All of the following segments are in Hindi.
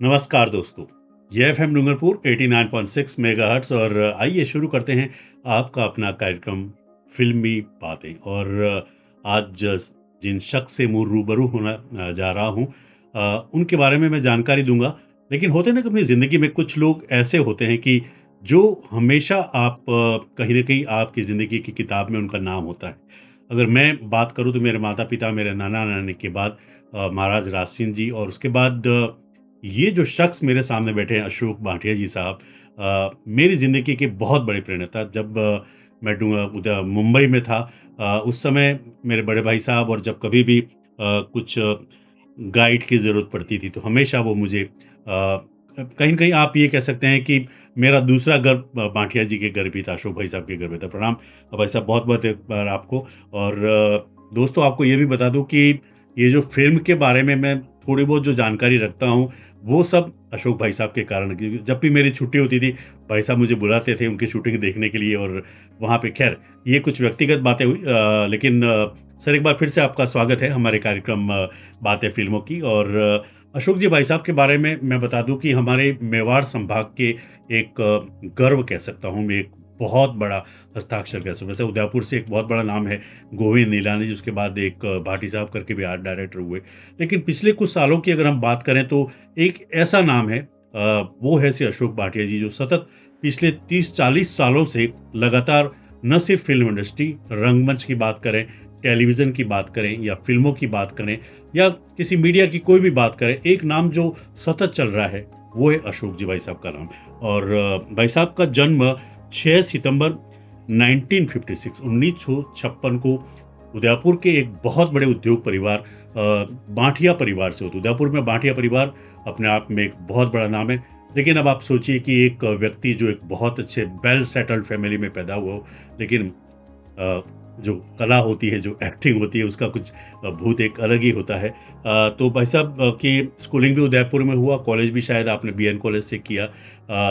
नमस्कार दोस्तों, ये एफएम डूंगरपुर 89.6 मेगाहर्ट्ज़ और आइए शुरू करते हैं आपका अपना कार्यक्रम फ़िल्मी बातें। और आज जिन शख्स से मैं रूबरू होना जा रहा हूँ उनके बारे में मैं जानकारी दूँगा। लेकिन होते हैं ना कि अपनी ज़िंदगी में कुछ लोग ऐसे होते हैं कि जो हमेशा आप कहीं न कहीं आपकी ज़िंदगी की किताब में उनका नाम होता है। अगर मैं बात करूँ तो मेरे माता-पिता, मेरे नाना-नानी के बाद महाराज राजसिंह जी और उसके बाद ये जो शख्स मेरे सामने बैठे हैं अशोक भाटिया जी साहब मेरी ज़िंदगी के बहुत बड़े प्रेरणा जब मैं उधर मुंबई में था उस समय मेरे बड़े भाई साहब और जब कभी भी कुछ गाइड की ज़रूरत पड़ती थी तो हमेशा वो मुझे कहीं न कहीं आप ये कह सकते हैं कि मेरा दूसरा घर भाटिया जी के घर भी था, अशोक भाई साहब के घर पे था। प्रणाम भाई साहब बहुत-बहुत एक बार आपको और दोस्तों आपको ये भी बता दूँ कि ये जो फ़िल्म के बारे में मैं थोड़ी बहुत जो जानकारी रखता हूँ वो सब अशोक भाई साहब के कारण क्योंकि जब भी मेरी छुट्टी होती थी, भाई साहब मुझे बुलाते थे उनकी शूटिंग देखने के लिए और वहाँ पे ख़ैर ये कुछ व्यक्तिगत बातें हुई लेकिन सर एक बार फिर से आपका स्वागत है हमारे कार्यक्रम बातें फ़िल्मों की और अशोक जी भाई साहब के बारे में मैं बता दूँ कि हमारे मेवाड़ संभाग के एक गर्व कह सकता हूँ मैं, एक बहुत बड़ा हस्ताक्षर कह सकता हूँ। वैसे उदयपुर से एक बहुत बड़ा नाम है, गोविंद निहलानी जी, उसके बाद एक भाटी साहब करके भी आर्ट डायरेक्टर हुए। लेकिन पिछले कुछ सालों की अगर हम बात करें तो एक ऐसा नाम है वो है श्री अशोक भाटिया जी जो सतत पिछले 30-40 सालों से लगातार न सिर्फ फ़िल्म इंडस्ट्री, रंगमंच की बात करें, टेलीविज़न की बात करें या फ़िल्मों की बात करें या किसी मीडिया की कोई भी बात करें, एक नाम जो सतत चल रहा है, वो है अशोक जी भाई साहब का नाम। और भाई साहब का जन्म 6 सितंबर 1956 1956 को उदयपुर के एक बहुत बड़े उद्योग परिवार बाँटिया परिवार से होते उदयपुर में बाँटिया परिवार अपने आप में एक बहुत बड़ा नाम है। लेकिन अब आप सोचिए कि एक व्यक्ति जो एक बहुत अच्छे वेल सेटल्ड फैमिली में पैदा हुआ हो, लेकिन अ, जो कला होती है, जो एक्टिंग होती है, उसका कुछ भूत एक अलग ही होता है। तो भाई साहब की स्कूलिंग भी उदयपुर में हुआ, कॉलेज भी शायद आपने बीएन कॉलेज से किया।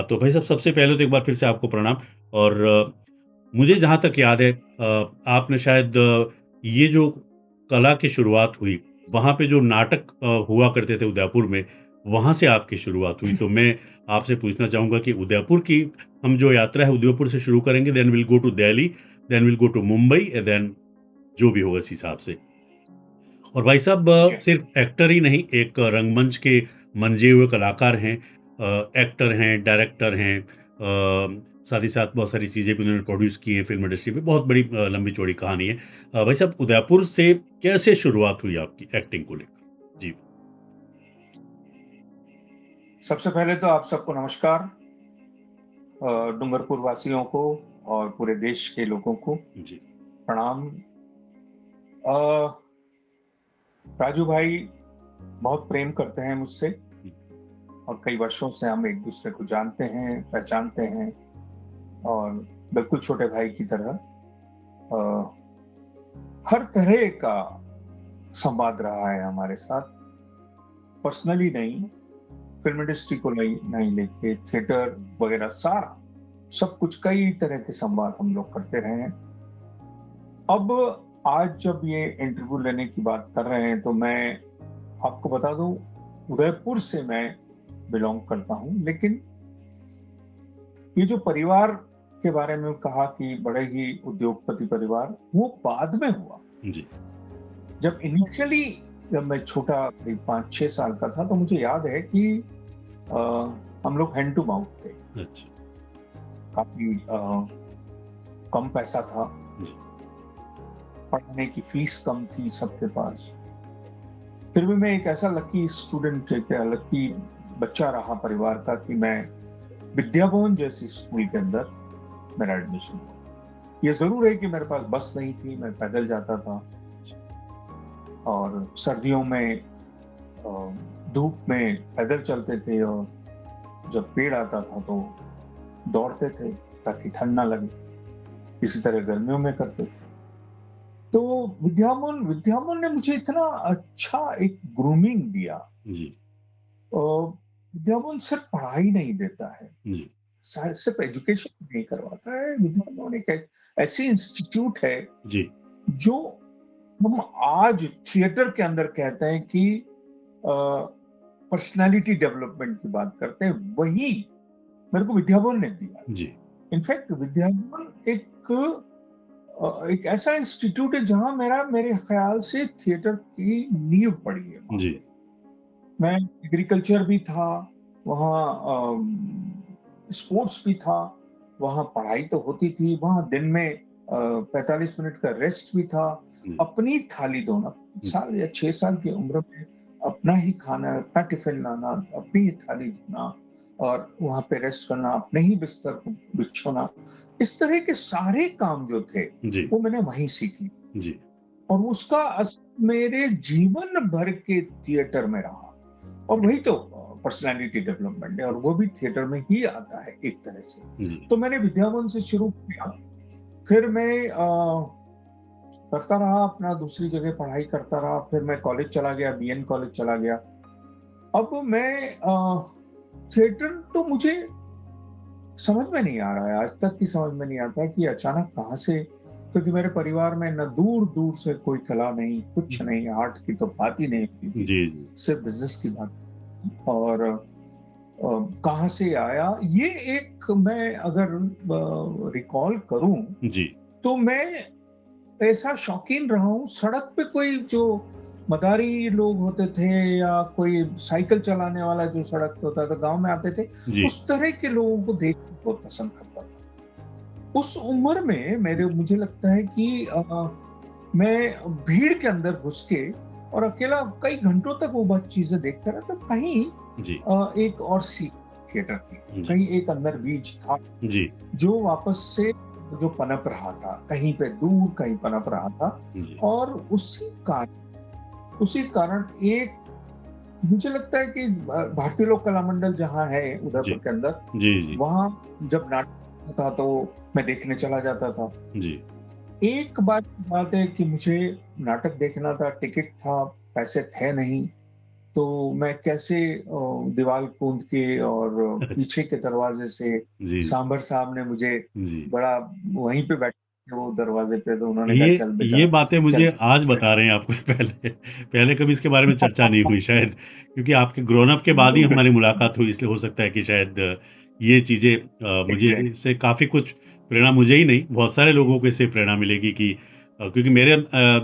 तो भाई साहब सबसे पहले तो एक बार फिर से आपको प्रणाम और मुझे जहाँ तक याद है आपने शायद ये जो कला की शुरुआत हुई, वहाँ पे जो नाटक हुआ करते थे उदयपुर में, वहाँ से आपकी शुरुआत हुई। तो मैं आपसे पूछना चाहूँगा कि उदयपुर की हम जो यात्रा है उदयपुर से शुरू करेंगे, then will go to Delhi, then will go to Mumbai and then जो भी होगा इस हिसाब से। और भाई साहब जी, सिर्फ़ एक्टर ही नहीं, एक रंगमंच के मंजे हुए कलाकार हैं एक्टर हैं, डायरेक्टर हैं साथ ही साथ बहुत सारी चीज़ें भी उन्होंने प्रोड्यूस की हैं फ़िल्म इंडस्ट्री में, बहुत बड़ी लंबी-चौड़ी कहानी है। भाई साहब उदयपुर से कैसे शुरुआत हुई आपकी एक्टिंग को लेकर? जी, सबसे पहले तो आप सबको नमस्कार डूंगरपुर वासियों को और पूरे देश के लोगों को जी। प्रणाम। अ, राजू भाई बहुत प्रेम करते हैं मुझसे हुँ, और कई वर्षों से हम एक-दूसरे को जानते हैं, पहचानते हैं और बिल्कुल छोटे भाई की तरह अ, हर तरह का संवाद रहा है हमारे साथ, पर्सनली नहीं, फ़िल्म इंडस्ट्री को नहीं नहीं लेके थिएटर वगैरह सारा, सब कुछ कई तरह के संवाद हम लोग करते रहे हैं। अब आज जब ये इंटरव्यू लेने की बात कर रहे हैं तो मैं आपको बता दूं उदयपुर से मैं बिलोंग करता हूं, लेकिन ये जो परिवार के बारे में कहा कि बड़े ही उद्योगपति परिवार, वो बाद में हुआ। जी, जब इनिशियली जब मैं छोटा करीब 5-6 साल का था तो मुझे याद है कि अ, हम लोग हैंड टू माउथ थे। अच्छा, काफी कम पैसा था, जी, पढ़ने की फीस कम थी सबके पास। फिर भी मैं एक ऐसा लकी स्टूडेंट क्या लकी बच्चा रहा परिवार का कि मैं विद्याभवन जैसी स्कूल के अंदर मेरा एडमिशन हुआ। ये ज़रूर है कि मेरे पास बस नहीं थी, मैं पैदल जाता था और सर्दियों में धूप में पैदल चलते थे और जब पेड़ आता था तो दौड़ते थे ताकि ठंड ना लगे। इसी तरह गर्मियों में करते थे। तो विद्यामूल विद्यामूल ने मुझे इतना अच्छा एक ग्रूमिंग दिया। जी, विद्याभवन सिर्फ पढ़ाई नहीं देता है, जी, सिर्फ एजुकेशन नहीं करवाता है। विद्याभवन एक ऐसी इंस्टीट्यूट है जी, जो हम आज थिएटर के अंदर कहते हैं कि पर्सनालिटी डेवलपमेंट की बात करते हैं, वही मेरे को विद्याभवन ने दिया। जी, इनफैक्ट विद्याभवन एक ऐसा इंस्टीट्यूट है जहां मेरे ख्याल से थिएटर की नींव पड़ी है वहां जी, पे। मैं एग्रीकल्चर भी था वहाँ, स्पोर्ट्स भी था वहाँ, पढ़ाई तो होती थी वहाँ, दिन में 45 मिनट का रेस्ट भी था। जी, अपनी थाली धोना, जी, 5 साल या 6 साल की उम्र में अपना ही खाना, अपना टिफिन लाना, अपनी ही थाली धोना और वहाँ पे रेस्ट करना, अपने ही बिस्तर को बिछोना, इस तरह के सारे काम जो थे जी, वो मैंने वहीं सीख ली। जी, और उसका असर मेरे जीवन भर के थिएटर में रहा। और वही तो पर्सनालिटी डेवलपमेंट है और वो भी थिएटर में ही आता है एक तरह से। जी, तो मैंने विद्याभवन से शुरू किया, फिर मैं करता रहा अपना, दूसरी जगह पढ़ाई करता रहा, फिर मैं कॉलेज चला गया, बीएन कॉलेज चला गया। अब मैं थिएटर तो मुझे समझ में नहीं आ रहा है, आज तक की समझ में नहीं आता है कि अचानक कहाँ से, क्योंकि मेरे परिवार में ना दूर-दूर से कोई कला नहीं, कुछ नहीं, आर्ट की तो बात ही नहीं होती थी, जी, जी, सिर्फ बिज़नेस की बात। और कहाँ से आया ये, एक मैं अगर रिकॉल करूँ जी, तो मैं ऐसा शौकीन रहा हूँ, सड़क पे कोई जो मदारी लोग होते थे या कोई साइकिल चलाने वाला जो सड़क पे होता था, गाँव में आते थे, जी, उस तरह के लोगों को देखना बहुत पसंद करता था। उस उम्र में मुझे लगता है कि मैं भीड़ के अंदर घुस के और अकेला कई घंटों तक वो बात चीज़ें देखता रहता, कहीं जी, एक और सीख थिएटर की, जी, कहीं एक अंदर बीज था, जी, जो वापस से जो पनप रहा था, कहीं पे दूर कहीं पनप रहा था। जी, और उसी कारण एक, मुझे लगता है कि भारतीय लोक कला मंडल जहाँ है जी, उदयपुर के अंदर, जी, जी, वहाँ जब नाटक होता था तो मैं देखने चला जाता था। जी, एक बात की बात है कि मुझे नाटक देखना था, टिकट था, पैसे थे नहीं, तो मैं कैसे दीवार कूद के और पीछे के दरवाजे से जी, सांभर साहब ने मुझे जी। बड़ा वहीं पे बैठे थे वो दरवाजे पे, तो उन्होंने कहा ये चल ये बेटा बातें चल। मुझे आज बता रहे हैं आपको पहले पहले कभी इसके बारे में चर्चा नहीं हुई शायद, क्योंकि आपके ग्रोन अप के बाद ही हमारी मुलाकात हुई, इसलिए हो सकता है कि शायद ये चीज़ें मुझे एग्जैक्ट। इससे काफ़ी कुछ प्रेरणा, मुझे ही नहीं, बहुत सारे लोगों को इससे प्रेरणा मिलेगी कि क्योंकि मेरे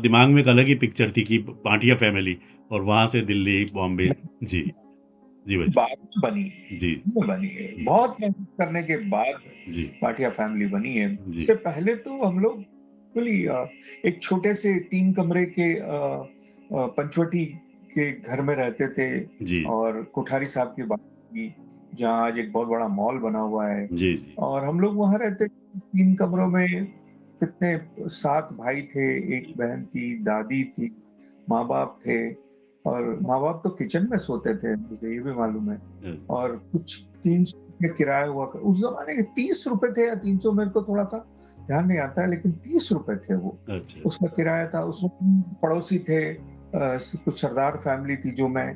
दिमाग में एक अलग ही पिक्चर थी कि भाटिया फैमिली और वहाँ से दिल्ली, बॉम्बे। जी, जी भाई बाद में बनी है, जी, बाद में बनी है, जी, बहुत मेहनत करने के बाद जी, भाटिया फैमिली बनी है। जी, इससे पहले तो हम लोग एक्चुअली एक छोटे से 3 कमरे के पंचवटी के घर में रहते थे जी, और कोठारी साहब की बात की, जहाँ आज एक बहुत बड़ा मॉल बना हुआ है। जी, जी, और हम लोग वहाँ रहते 3 कमरों में, कितने 7 भाई थे, 1 बहन थी, दादी थी, माँ-बाप थे और माँ-बाप तो किचन में सोते थे, मुझे ये भी मालूम है। अ, और कुछ 300 रुपए किराया हुआ कर, उस ज़माने के 30 रुपए थे या 300, मेरे को थोड़ा-सा ध्यान नहीं आता है, लेकिन 30 रुपए थे वो। अच्छा, उसका किराया था, उसमें पड़ोसी थे, कुछ सरदार फैमिली थी जो मैं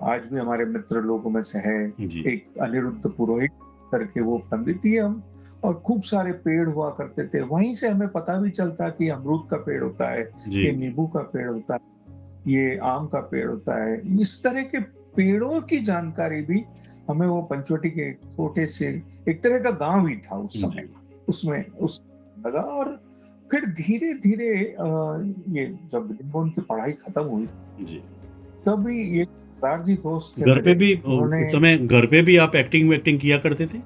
आज भी हमारे मित्र लोगों में से है। जी, एक अनिरुद्ध पुरोहित करके वो फैमिली थी हम, और खूब सारे पेड़ हुआ करते थे। वहीं से हमें पता भी चलता कि अमरूद का पेड़ होता है, जी, ये जी, नींबू का पेड़ होता है, ये आम का पेड़ होता है। इस तरह के पेड़ों की जानकारी भी हमें वो पंचवटी के छोटे से, एक तरह का गाँव ही था उस समय, जी, उसमें उस लगा। और फिर धीरे-धीरे ये जब विद्याभवन की पढ़ाई खत्म हुई, जी। तभी ये सरदार जी दोस्त थे घर पे मेरे, भी उन्होंने उस समय घर पे भी आप एक्टिंग-वैक्टिंग किया करते थे?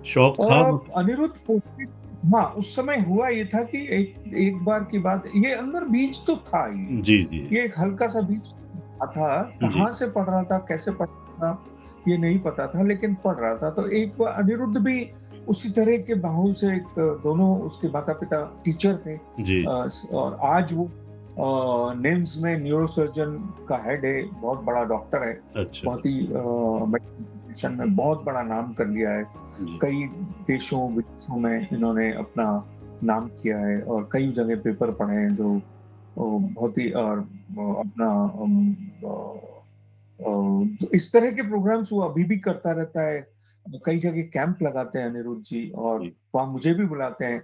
शौक था? अनिरुद्ध पुरोहित, हाँ, उस समय हुआ ये था कि एक एक बार की बात, ये अंदर बीज तो था ही, जी, जी। ये एक हल्का-सा बीज था, जी, कहाँ से पढ़ रहा था, कैसे पढ़ रहा था, ये नहीं पता था, लेकिन पढ़ रहा था। तो एक बार अनिरुद्ध भी उसी तरह के माहौल से, एक दोनों उसके माता-पिता टीचर थे, जी। और आज वो निम्स में न्यूरोसर्जन का हेड है, बहुत बड़ा डॉक्टर है, अच्छा। बहुत ही मेडिकल प्रोफेशन में बहुत बड़ा नाम कर लिया है। जी, कई देशों विदेशों में इन्होंने अपना नाम किया है और कई जगह पेपर पढ़े हैं जो बहुत ही अपना तो इस तरह के प्रोग्राम्स वो अभी भी करता रहता है। कई जगह कैंप लगाते हैं अनिरुद्ध जी, और जी, वहाँ मुझे भी बुलाते हैं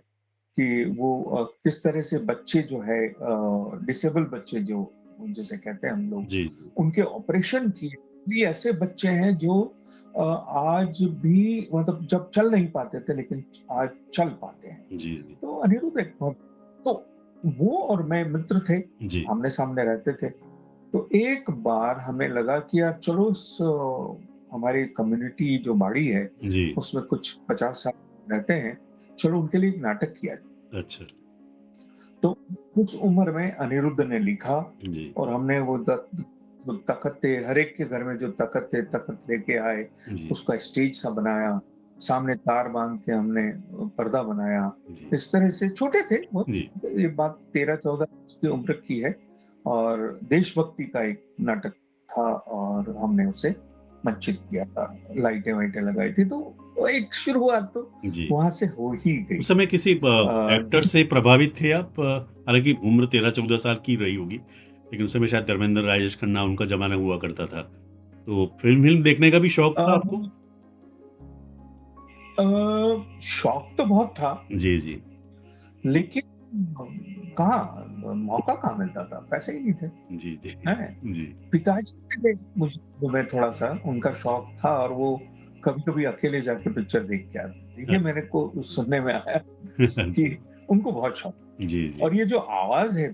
कि वो किस तरह से बच्चे जो है डिसेबल बच्चे जो जिसे कहते हैं हम लोग, जी, जी। उनके ऑपरेशन किए। भी ऐसे बच्चे हैं जो आज भी मतलब जब चल नहीं पाते थे लेकिन आज चल पाते हैं। जी, जी। तो अनिरुद्ध एक बहुत तो वो और मैं मित्र थे, जी, आमने-सामने रहते थे। तो एक बार हमें लगा कि यार चलो हमारी कम्युनिटी जो बाड़ी है, जी। उसमें कुछ 50 साल रहते हैं, चलो उनके लिए एक नाटक किया जाए। अच्छा। तो उस उम्र में अनिरुद्ध ने लिखा जी, और हमने वो तख्ते हर एक के घर में जो तख्त थे, तख्त लेके आए, जी, उसका स्टेज सा बनाया, सामने तार बाँध के हमने पर्दा बनाया। जी, इस तरह से छोटे थे बहुत, जी। ये बात 13-14 की उम्र की है और देशभक्ति का एक नाटक था और हमने उसे मंचित किया था। लाइटें-वाइटें लगाई थी, तो वो एक शुरुआत तो जी। वहाँ से हो ही गई। उस समय किसी एक्टर धीरे से प्रभावित थे आप? हालाँकि उम्र 13-14 साल की रही होगी, लेकिन उस समय शायद धर्मेंद्र, राजेश खन्ना उनका ज़माना हुआ करता था। तो फ़िल्म-विल्म देखने का भी शौक अ था आपको? अ, शौक तो बहुत था, जी, जी। लेकिन कहाँ मौका कहाँ मिलता था, पैसे ही नहीं थे, जी, जी। हैं? जी। पिताजी थे मुझ में थोड़ा-सा उनका शौक था और वो कभी-कभी अकेले जाके पिक्चर देख के आते थे। ये मेरे अच्छा। को सुनने में आया कि जी। उनको बहुत शौक जी, जी। और ये जो आवाज़ है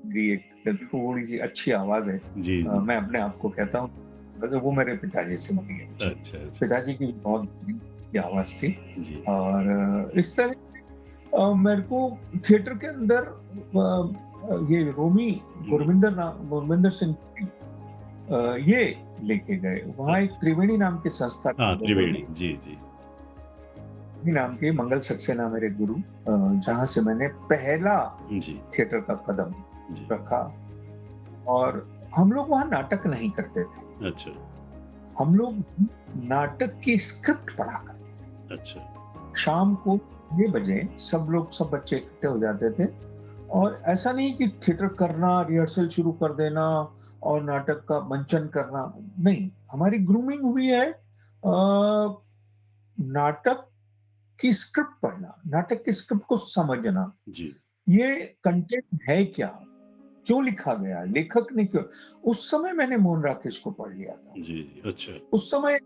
मेरी एक थोड़ी-सी अच्छी आवाज़ है जी, जी। मैं अपने आप को कहता हूँ, वैसे वो मेरे पिताजी से मिली है मुझे। अच्छा, अच्छा। पिताजी की भी बहुत बढ़िया आवाज़ थी जी। और इस तरह मेरे को थिएटर के अंदर ये रोमी जी। गुरविंदर सिंह ये लेके गए। वहाँ एक अच्छा। त्रिवेणी नाम की संस्था हाँ, थी बंगुर में। त्रिवेणी। जी, जी। त्रिवेणी नाम के मंगल सक्सेना मेरे गुरु जहाँ से मैंने पहला जी, थिएटर का कदम जी। रखा और हम लोग वहाँ नाटक नहीं करते थे। अच्छा, हम लोग नाटक की स्क्रिप्ट पढ़ा करते थे। अच्छा। शाम को 6 बजे सब बच्चे इकट्ठे हो जाते थे और ऐसा नहीं कि थिएटर करना, रिहर्सल शुरू कर देना और नाटक का मंचन करना, नहीं, हमारी ग्रूमिंग हुई है नाटक की स्क्रिप्ट पढ़ना, नाटक की स्क्रिप्ट को समझना, जी। ये कंटेंट है क्या? क्यों लिखा गया है? लेखक ने क्यों उस समय मैंने मोहन राकेश को पढ़ लिया था। जी, जी। अच्छा, उस समय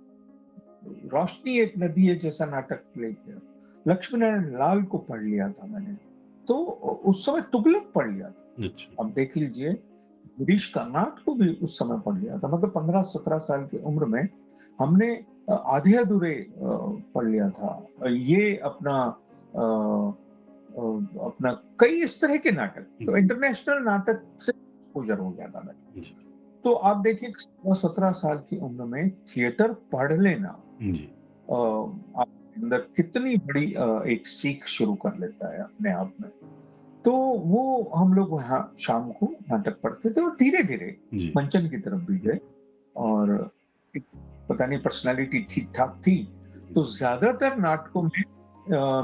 रोशनी एक नदी है जैसा नाटक लेके लक्ष्मी नारायण लाल को पढ़ लिया था मैंने। तो उस समय तुगलक पढ़ लिया था। अच्छा। अब देख लीजिए गिरीश कर्नाड को भी उस समय पढ़ लिया था। मतलब 15-17 साल की उम्र में हमने आधे-अधूरे पढ़ लिया था। ये अपना कई इस तरह के नाटक, तो जी, इंटरनेशनल नाटक से एक्सपोज़र हो गया था मेरा। जी, तो आप देखिए 16-17 साल की उम्र में थिएटर पढ़ लेना जी, आपके अंदर कितनी बड़ी एक सीख शुरू कर लेता है अपने आप में। तो वो हम लोग वहाँ शाम को नाटक पढ़ते थे और धीरे-धीरे जी, मंचन की तरफ भी गए और एक पता नहीं पर्सनैलिटी ठीक-ठाक थी, तो ज़्यादातर नाटकों में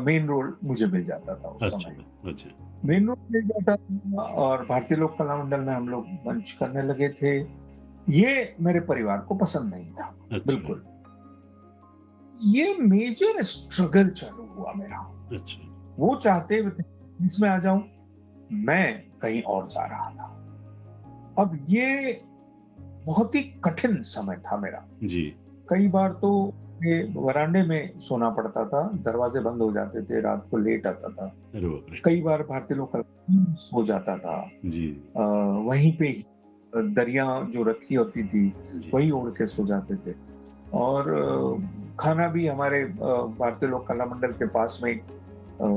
मेन रोल मुझे मिल जाता था उस अच्छा, समय। अच्छा, मेन रोल मिल जाता था और भारतीय लोक कला मंडल में हम लोग मंच करने लगे थे। ये मेरे परिवार को पसंद नहीं था, अच्छा, बिल्कुल। ये मेजर स्ट्रगल चालू हुआ मेरा। अच्छा, वो चाहते हुए थे इसमें आ जाऊँ, मैं कहीं और जा रहा था। अब ये बहुत ही कठिन समय था मेरा। जी, कई बार तो ये वरांडे में सोना पड़ता था, दरवाज़े बंद हो जाते थे, रात को लेट आता था। अरे बाप रे! कई बार भारतीय लोक सो जाता था। जी, वहीं पे ही दरिया जो रखी होती थी, जी, वही ओढ़ के सो जाते थे और खाना भी हमारे भारतीय लोक कला मंडल के पास में एक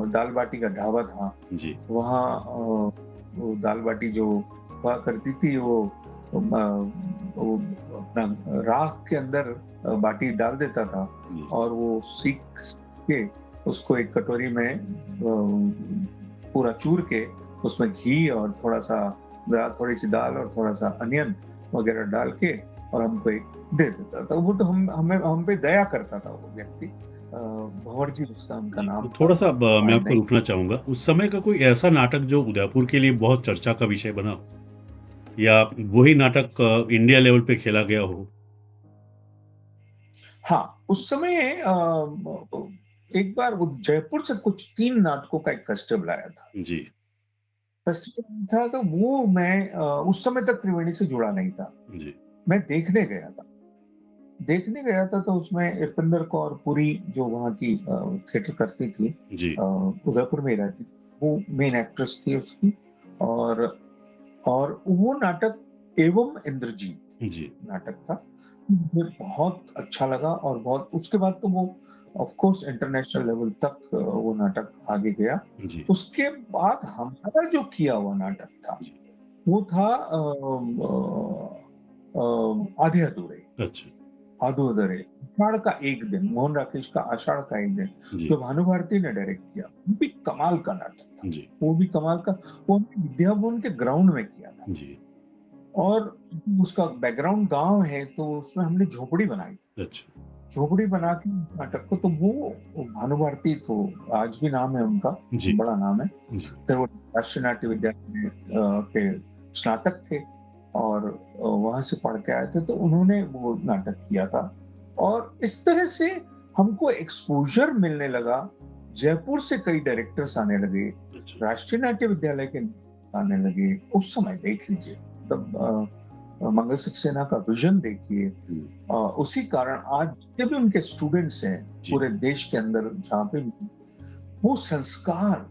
दाल बाटी का ढाबा था। जी, वहाँ वो दाल बाटी जो हुआ करती थी वो अपना राख के अंदर बाटी डाल देता था जी, और वो सीख के उसको एक कटोरी में पूरा चूर के उसमें घी और थोड़ी सी दाल और थोड़ा सा अनियन वगैरह डाल के और हमको एक दे देता था। वो तो हम पे दया करता था वो व्यक्ति। भंवर जी उसका उनका जी। तो नाम था, थोड़ा-सा ब मैं आई आपको नहीं रोकना चाहूँगा। उस समय का कोई ऐसा नाटक जो उदयपुर के लिए बहुत चर्चा का विषय बना हो? या वही नाटक इंडिया लेवल पे खेला गया हो? हाँ, उस समय एक बार वो जयपुर से कुछ 3 नाटकों का एक फेस्टिवल आया था। जी, फेस्टिवल था तो वो मैं उस समय तक त्रिवेणी से जुड़ा नहीं था। जी, मैं देखने गया था। देखने गया था तो उसमें इरपिंदर कौर पुरी जो वहाँ की थिएटर करती थी, जी, उदयपुर में ही रहती, वो मेन एक्ट्रेस थी उसकी। और वो नाटक एवं इंद्रजीत जी, नाटक था। मुझे बहुत अच्छा लगा और बहुत उसके बाद तो वो ऑफ कोर्स इंटरनेशनल लेवल तक वो नाटक आगे गया। जी, उसके बाद हमारा जो किया हुआ नाटक था, जी। वो था आधे अधूरे। अच्छा, आदोदरे, आषाढ़ का एक दिन, मोहन राकेश का आषाढ़ का एक दिन, जी, जो भानु भारती ने डायरेक्ट किया, वो भी कमाल का नाटक था। जी, वो भी कमाल का, वो हमने विद्या भवन के ग्राउंड में किया था। जी। और उसका बैकग्राउंड गाँव है, तो उसमें हमने झोपड़ी बनाई थी। अच्छा, झोपड़ी बना के नाटक को, तो वो भानु भारती तो आज भी नाम है उनका, जी, बड़ा नाम है। जी, फिर वो राष्ट्रीय नाट्य विद्यालय में के स्नातक थे और वहाँ से पढ़ के आए थे, तो उन्होंने वो नाटक किया था। और इस तरह से हमको एक्सपोज़र मिलने लगा। जयपुर से कई डायरेक्टर्स आने लगे, अच्छा, राष्ट्रीय नाट्य विद्यालय के आने लगे। उस समय देख लीजिए, तब मंगल सक्सेना का विज़न देखिए। हुँ, उसी कारण आज जितने भी उनके स्टूडेंट्स हैं, जी, पूरे देश के अंदर जहाँ पे भी, वो संस्कार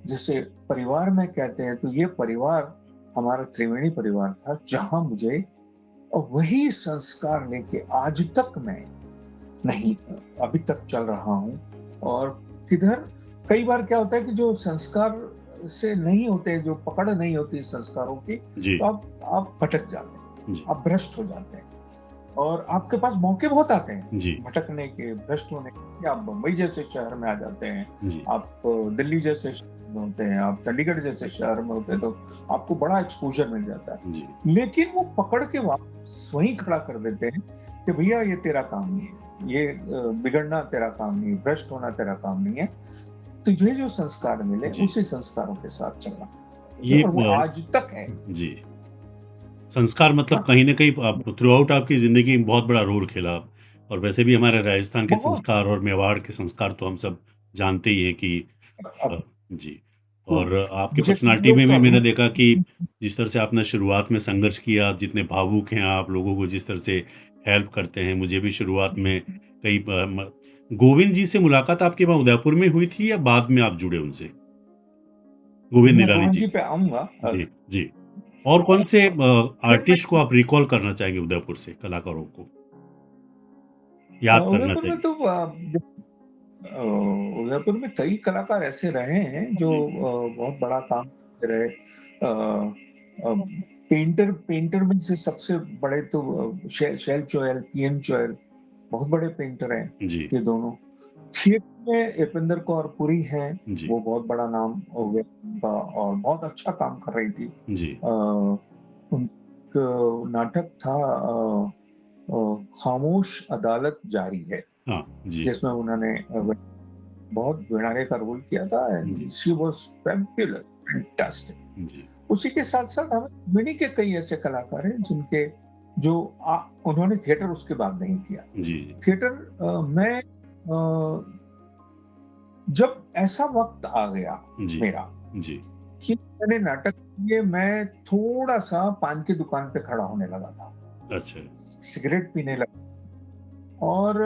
जिसे परिवार में कहते हैं, तो ये परिवार हमारा त्रिवेणी परिवार था, जहाँ मुझे वही संस्कार लेके आज तक मैं नहीं, अभी तक चल रहा हूँ। और किधर कई बार क्या होता है कि जो संस्कार से नहीं होते, जो पकड़ नहीं होती संस्कारों की, जी, तो आप भटक जाते हैं, जी, आप भ्रष्ट हो जाते हैं। और आपके पास मौके बहुत आते जी, हैं भटकने के, भ्रष्ट होने के। आप बम्बई जैसे शहर में आ जाते हैं, जी, आप दिल्ली जैसे शहर में होते हैं, आप चंडीगढ़ जैसे शहर में होते हैं, तो आपको बड़ा एक्सपोज़र मिल जाता है। जी, लेकिन वो पकड़ के वापस वहीं खड़ा कर देते हैं कि भैया ये तेरा काम नहीं है, ये बिगड़ना तेरा काम नहीं है, भ्रष्ट होना तेरा काम नहीं है। तुझे जो संस्कार मिले जी। उसी संस्कारों के साथ चलना। ये और वो आज तक है। जी, संस्कार मतलब हाँ, कहीं न कहीं आप थ्रूआउट आपकी ज़िंदगी में बहुत बड़ा रोल खेला। और वैसे भी हमारे राजस्थान के बहुत। संस्कार और मेवाड़ के संस्कार तो हम सब जानते ही हैं कि अब जी। तो और आपकी मुझे कई पर्सनैलिटी लोग में तो भी मैंने अभी देखा कि जिस तरह से आपने शुरुआत में संघर्ष किया, जितने भावुक हैं आप, लोगों को जिस तरह से हेल्प करते हैं। मुझे भी शुरुआत में कई ब म गोविंद जी से मुलाकात आपके वहाँ उदयपुर में हुई थी या बाद में आप जुड़े उनसे? गोविंद मैं निरानी गोविंद जी। जी पे आऊँगा। जी, जी। और कौन से फिर मैं आर्टिस्ट को आप रिकॉल करना चाहेंगे उदयपुर से, कलाकारों को याद करना उदयपुर में चाहेंगे? तो उदयपुर में कई कलाकार ऐसे रहे हैं जो जी, बहुत बड़ा काम करते रहे। अ, पेंटर पेंटर में से सबसे बड़े तो शैल चोयल, पीएन चोयल बहुत बड़े पेंटर हैं, जी, ये दोनों। थिएटर में यरपिंदर कौर पुरी हैं, जी, वो बहुत बड़ा नाम हो गया उनका और बहुत अच्छा काम कर रही थी। जी। अ, उनका नाटक था खामोश अदालत जारी है, हाँ, जी, जिसमें उन्होंने बहुत वीणारे का रोल किया था एंड जी, शी वाज़ फैबुलस, जी, फैंटास्टिक। उसी के साथ-साथ हमें त्रिवेणी के कई ऐसे कलाकार हैं जिनके जो उन्होंने थिएटर उसके बाद नहीं किया। जी, थिएटर मैं जब ऐसा वक़्त आ गया जी, मेरा जी, कि मैंने नाटक लिए, मैं थोड़ा-सा पान की दुकान पे खड़ा होने लगा था, अच्छा, सिगरेट पीने लगा और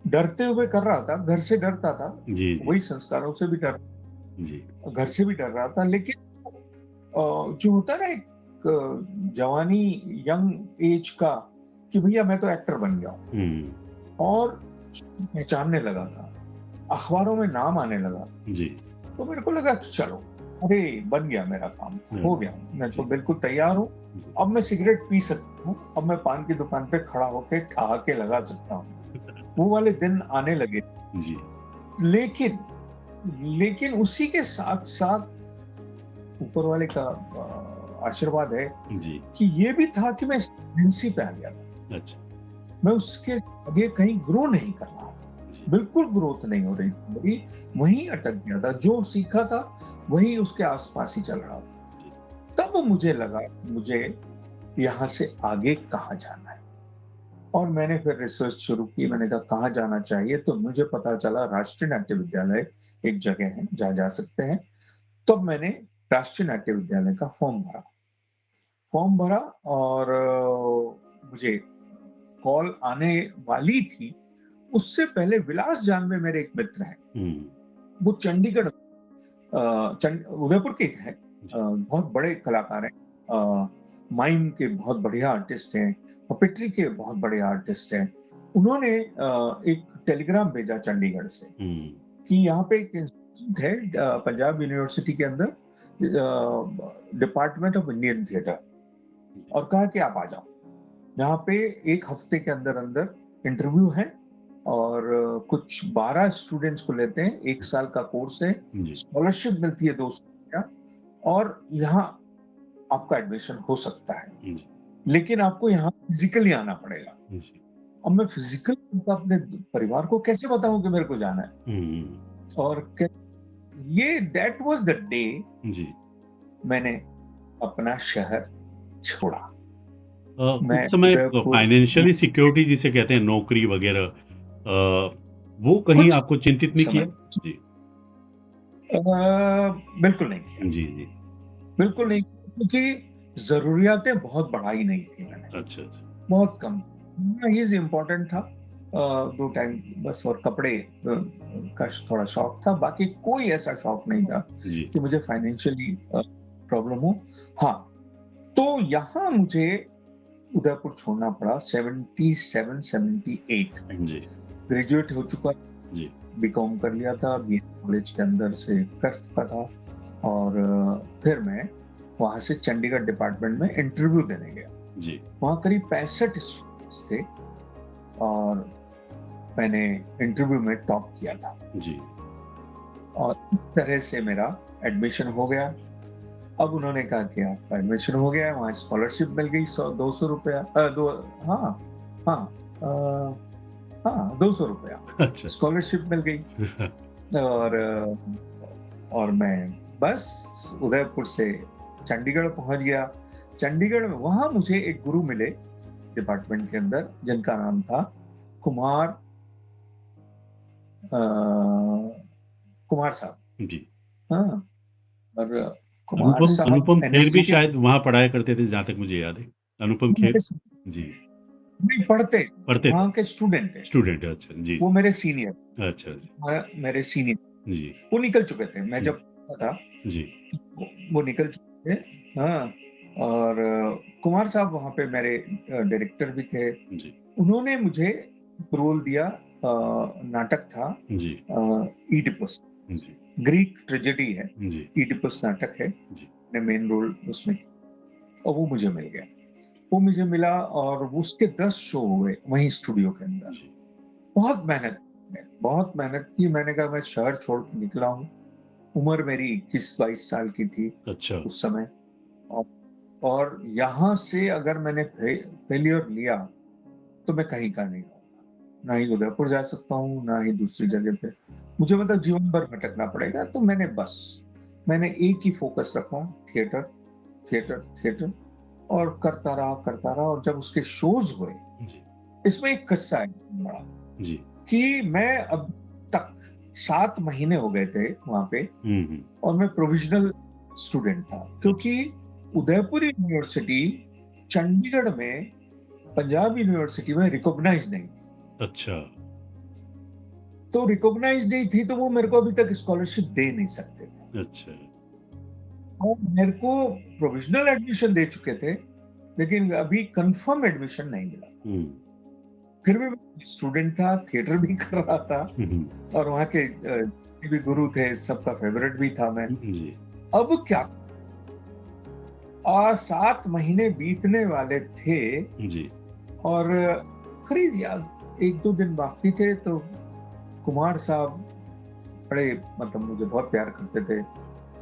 डरते हुए कर रहा था, घर से डरता था, जी, जी, वही संस्कारों से भी जी, घर से भी डर रहा था। लेकिन जो होता है ना एक जवानी, यंग एज का, कि भैया मैं तो एक्टर बन गया हूँ हुँ, और पहचानने लगा था, अखबारों में नाम आने लगा था। जी, तो मेरे को लगा कि चलो, अरे बन गया मेरा काम, हाँ, हो गया, मैं तो जी, बिल्कुल तैयार हूँ। जी, अब मैं सिगरेट पी सकता हूँ, अब मैं पान की दुकान पे खड़ा होके ठहाके लगा सकता हूँ। वो वाले दिन आने लगे। जी, लेकिन उसी के साथ-साथ ऊपर वाले का आशीर्वाद है जी, कि ये भी था कि मैं प्रेगनेंसी पे आ गया था। अच्छा, मैं उसके आगे कहीं ग्रो नहीं कर रहा, जी, बिल्कुल ग्रोथ नहीं हो रही थी मेरी, वहीं अटक गया था। जो सीखा था, वही उसके आस-पास ही चल रहा था। जी, तब मुझे लगा मुझे यहाँ से आगे कहाँ जाना है। और मैंने फिर रिसर्च शुरू की, मैंने कहा कहाँ जाना चाहिए, तो मुझे पता चला राष्ट्रीय नाट्य विद्यालय एक जगह है, जहाँ जा सकते हैं। तब मैंने राष्ट्रीय नाट्य विद्यालय का फॉर्म भरा और मुझे कॉल आने वाली थी, उससे पहले विलास जानवे मेरे एक मित्र हैं, वो चंडीगढ़ उदयपुर के ही थे, बहुत बड़े कलाकार हैं, माइम के बहुत बढ़िया आर्टिस्ट हैं, पपेट्री के बहुत बड़े आर्टिस्ट हैं। उन्होंने एक टेलीग्राम भेजा चंडीगढ़ से कि यहाँ पे एक इंस्टीट्यूट है पंजाब यूनिवर्सिटी के अंदर, डिपार्टमेंट ऑफ इंडियन थिएटर, और कहा कि आप आ जाओ, यहाँ पे एक हफ्ते के अंदर अंदर इंटरव्यू है और कुछ 12 स्टूडेंट्स को लेते हैं, 1 साल का कोर्स है, स्कॉलरशिप मिलती है 200 रुपया, और यहाँ आपका एडमिशन हो सकता है, लेकिन आपको यहाँ फिजिकली आना पड़ेगा। अब मैं फिजिकल अपने परिवार को कैसे बताऊं कि मेरे को जाना है, और ये दैट वाज द डे मैंने अपना शहर छोड़ा। उस समय फाइनेंशियली सिक्योरिटी जिसे कहते हैं, नौकरी वगैरह, वो कहीं आपको चिंतित नहीं किया? जी बिल्कुल नहीं किया। जी बिल्कुल नहीं, क्योंकि जरूरियातें बहुत बढ़ाई नहीं थी मैंने। अच्छा, बहुत कम, ये इम्पोर्टेंट था, 2 टाइम बस, और कपड़े का थोड़ा शौक था, बाकी कोई ऐसा शौक नहीं था कि मुझे फाइनेंशियली प्रॉब्लम हो। हाँ, तो यहाँ मुझे उदयपुर छोड़ना पड़ा 77-78। ग्रेजुएट हो चुका, बीकॉम कर लिया था, कॉलेज के अंदर से कर चुका था, और फिर मैं वहां से चंडीगढ़ डिपार्टमेंट में इंटरव्यू देने गया। वहां करीब 65 स्टूडेंट्स थे और मैंने इंटरव्यू में टॉप किया था और इस तरह से मेरा एडमिशन हो गया। अब उन्होंने कहा कि आपका एडमिशन हो गया है, वहाँ स्कॉलरशिप मिल गई 200 रुपया, 200 रुपया स्कॉलरशिप मिल गई। और मैं बस उदयपुर से चंडीगढ़ पहुंच गया। चंडीगढ़ में वहां मुझे एक गुरु मिले डिपार्टमेंट के अंदर, जिनका नाम था कुमार साहब जी। हाँ, और अनुपम खेर भी शायद वहाँ पढ़ाया करते थे, जहाँ तक मुझे याद है। अनुपम खेर जी नहीं पढ़ते वहाँ के स्टूडेंट है। अच्छा जी। वो मेरे सीनियर, अच्छा मेरे सीनियर जी, वो निकल चुके थे, मैं जब था जी, वो निकल चुके थे। हाँ, और कुमार साहब वहाँ पे मेरे डायरेक्टर भी थे जी। उन्होंने मुझे रोल दिया, नाटक था जी, ईडिपस, ग्रीक ट्रेजेडी है, ईडिपस नाटक है, मैंने मेन रोल उसमें, और वो मुझे मिल गया। वो मुझे मिला और उसके 10 शो हुए वहीं स्टूडियो के अंदर। बहुत मेहनत की। मैंने कहा मैं शहर छोड़ के निकला हूँ, उम्र मेरी 21-22 साल की थी उस समय, और यहाँ से अगर मैंने फेलियर लिया तो मैं कहीं का नहीं रहूंगा, ना ही उदयपुर जा सकता हूँ, ना ही दूसरी जगह पे, मुझे मतलब जीवन भर भटकना पड़ेगा। तो मैंने एक ही फोकस रखा, थिएटर, और करता रहा। और जब उसके शोज हुए, इसमें एक किस्सा है बड़ा कि मैं अब तक 7 महीने हो गए थे वहां पे, और मैं प्रोविजनल स्टूडेंट था, क्योंकि उदयपुर यूनिवर्सिटी चंडीगढ़ में पंजाब यूनिवर्सिटी में रिकॉग्नाइज नहीं थी। अच्छा, तो रिकॉग्नाइज नहीं थी तो वो मेरे को अभी तक स्कॉलरशिप दे नहीं सकते थे। अच्छा, और मेरे को प्रोविजनल एडमिशन दे चुके थे, लेकिन अभी कंफर्म एडमिशन नहीं मिला। फिर भी मैं स्टूडेंट था, थिएटर भी कर रहा था, और वहाँ के भी गुरु थे, सबका फेवरेट भी था मैं। अब क्या, 7 महीने बीतने वाले थे जी, और खरीद यार 1-2 दिन बाकी थे, तो कुमार साहब बड़े मतलब मुझे बहुत प्यार करते थे।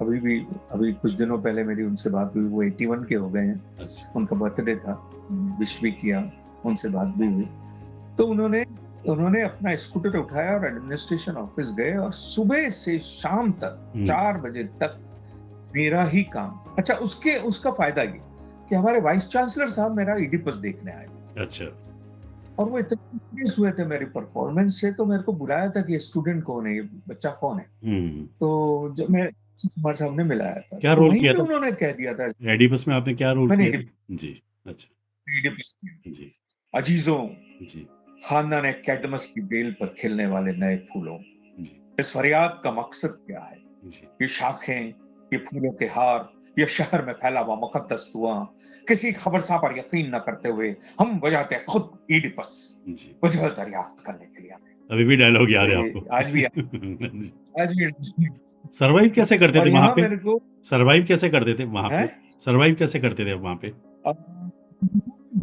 अभी कुछ दिनों पहले मेरी उनसे बात हुई, वो 81 के हो गए हैं। उनका बर्थडे था, विश भी किया, उनसे बात भी हुई। तो उन्होंने अपना स्कूटर उठाया और एडमिनिस्ट्रेशन ऑफिस गए, और सुबह से शाम तक 4 बजे तक मेरा ही काम। अच्छा, उसका फायदा ये कि हमारे वाइस चांसलर साहब मेरा ईडिपस देखने आए थे। अच्छा, और वो इतने इंप्रेस हुए थे मेरी परफॉर्मेंस से, तो मेरे को बुलाया था कि स्टूडेंट कौन है, ये बच्चा कौन है। तो जब मैं कुमार साहब ने मिलाया था, क्या तो रोल वहीं किया पे था? उन्होंने कह दिया था, एडिपस में आपने क्या रोल मैंने किया था? एडिप जी, अच्छा, एडिपस किया। जी, अजीजों, जी, खानदान कैडमस की बेल पर खिलने वाले नए फूलों, जी, इस फरियाद का मकसद क्या है? जी, ये शाखें, ये फूलों के हार, ये शहर में फैला हुआ मुकद्दस धुआं, किसी खबरसा पर यकीन न करते हुए हम बजाते हैं खुद ईडिपस, जी। वजह दरियाफ्त करने के लिए आए। अभी भी डायलॉग तो याद है ये आपको? आज भी जी। आज भी सर्वाइव कैसे करते और थे वहाँ यहाँ पे? मेरे को सर्वाइव कैसे करते थे वहाँ है पे? सर्वाइव कैसे करते थे वहाँ पे?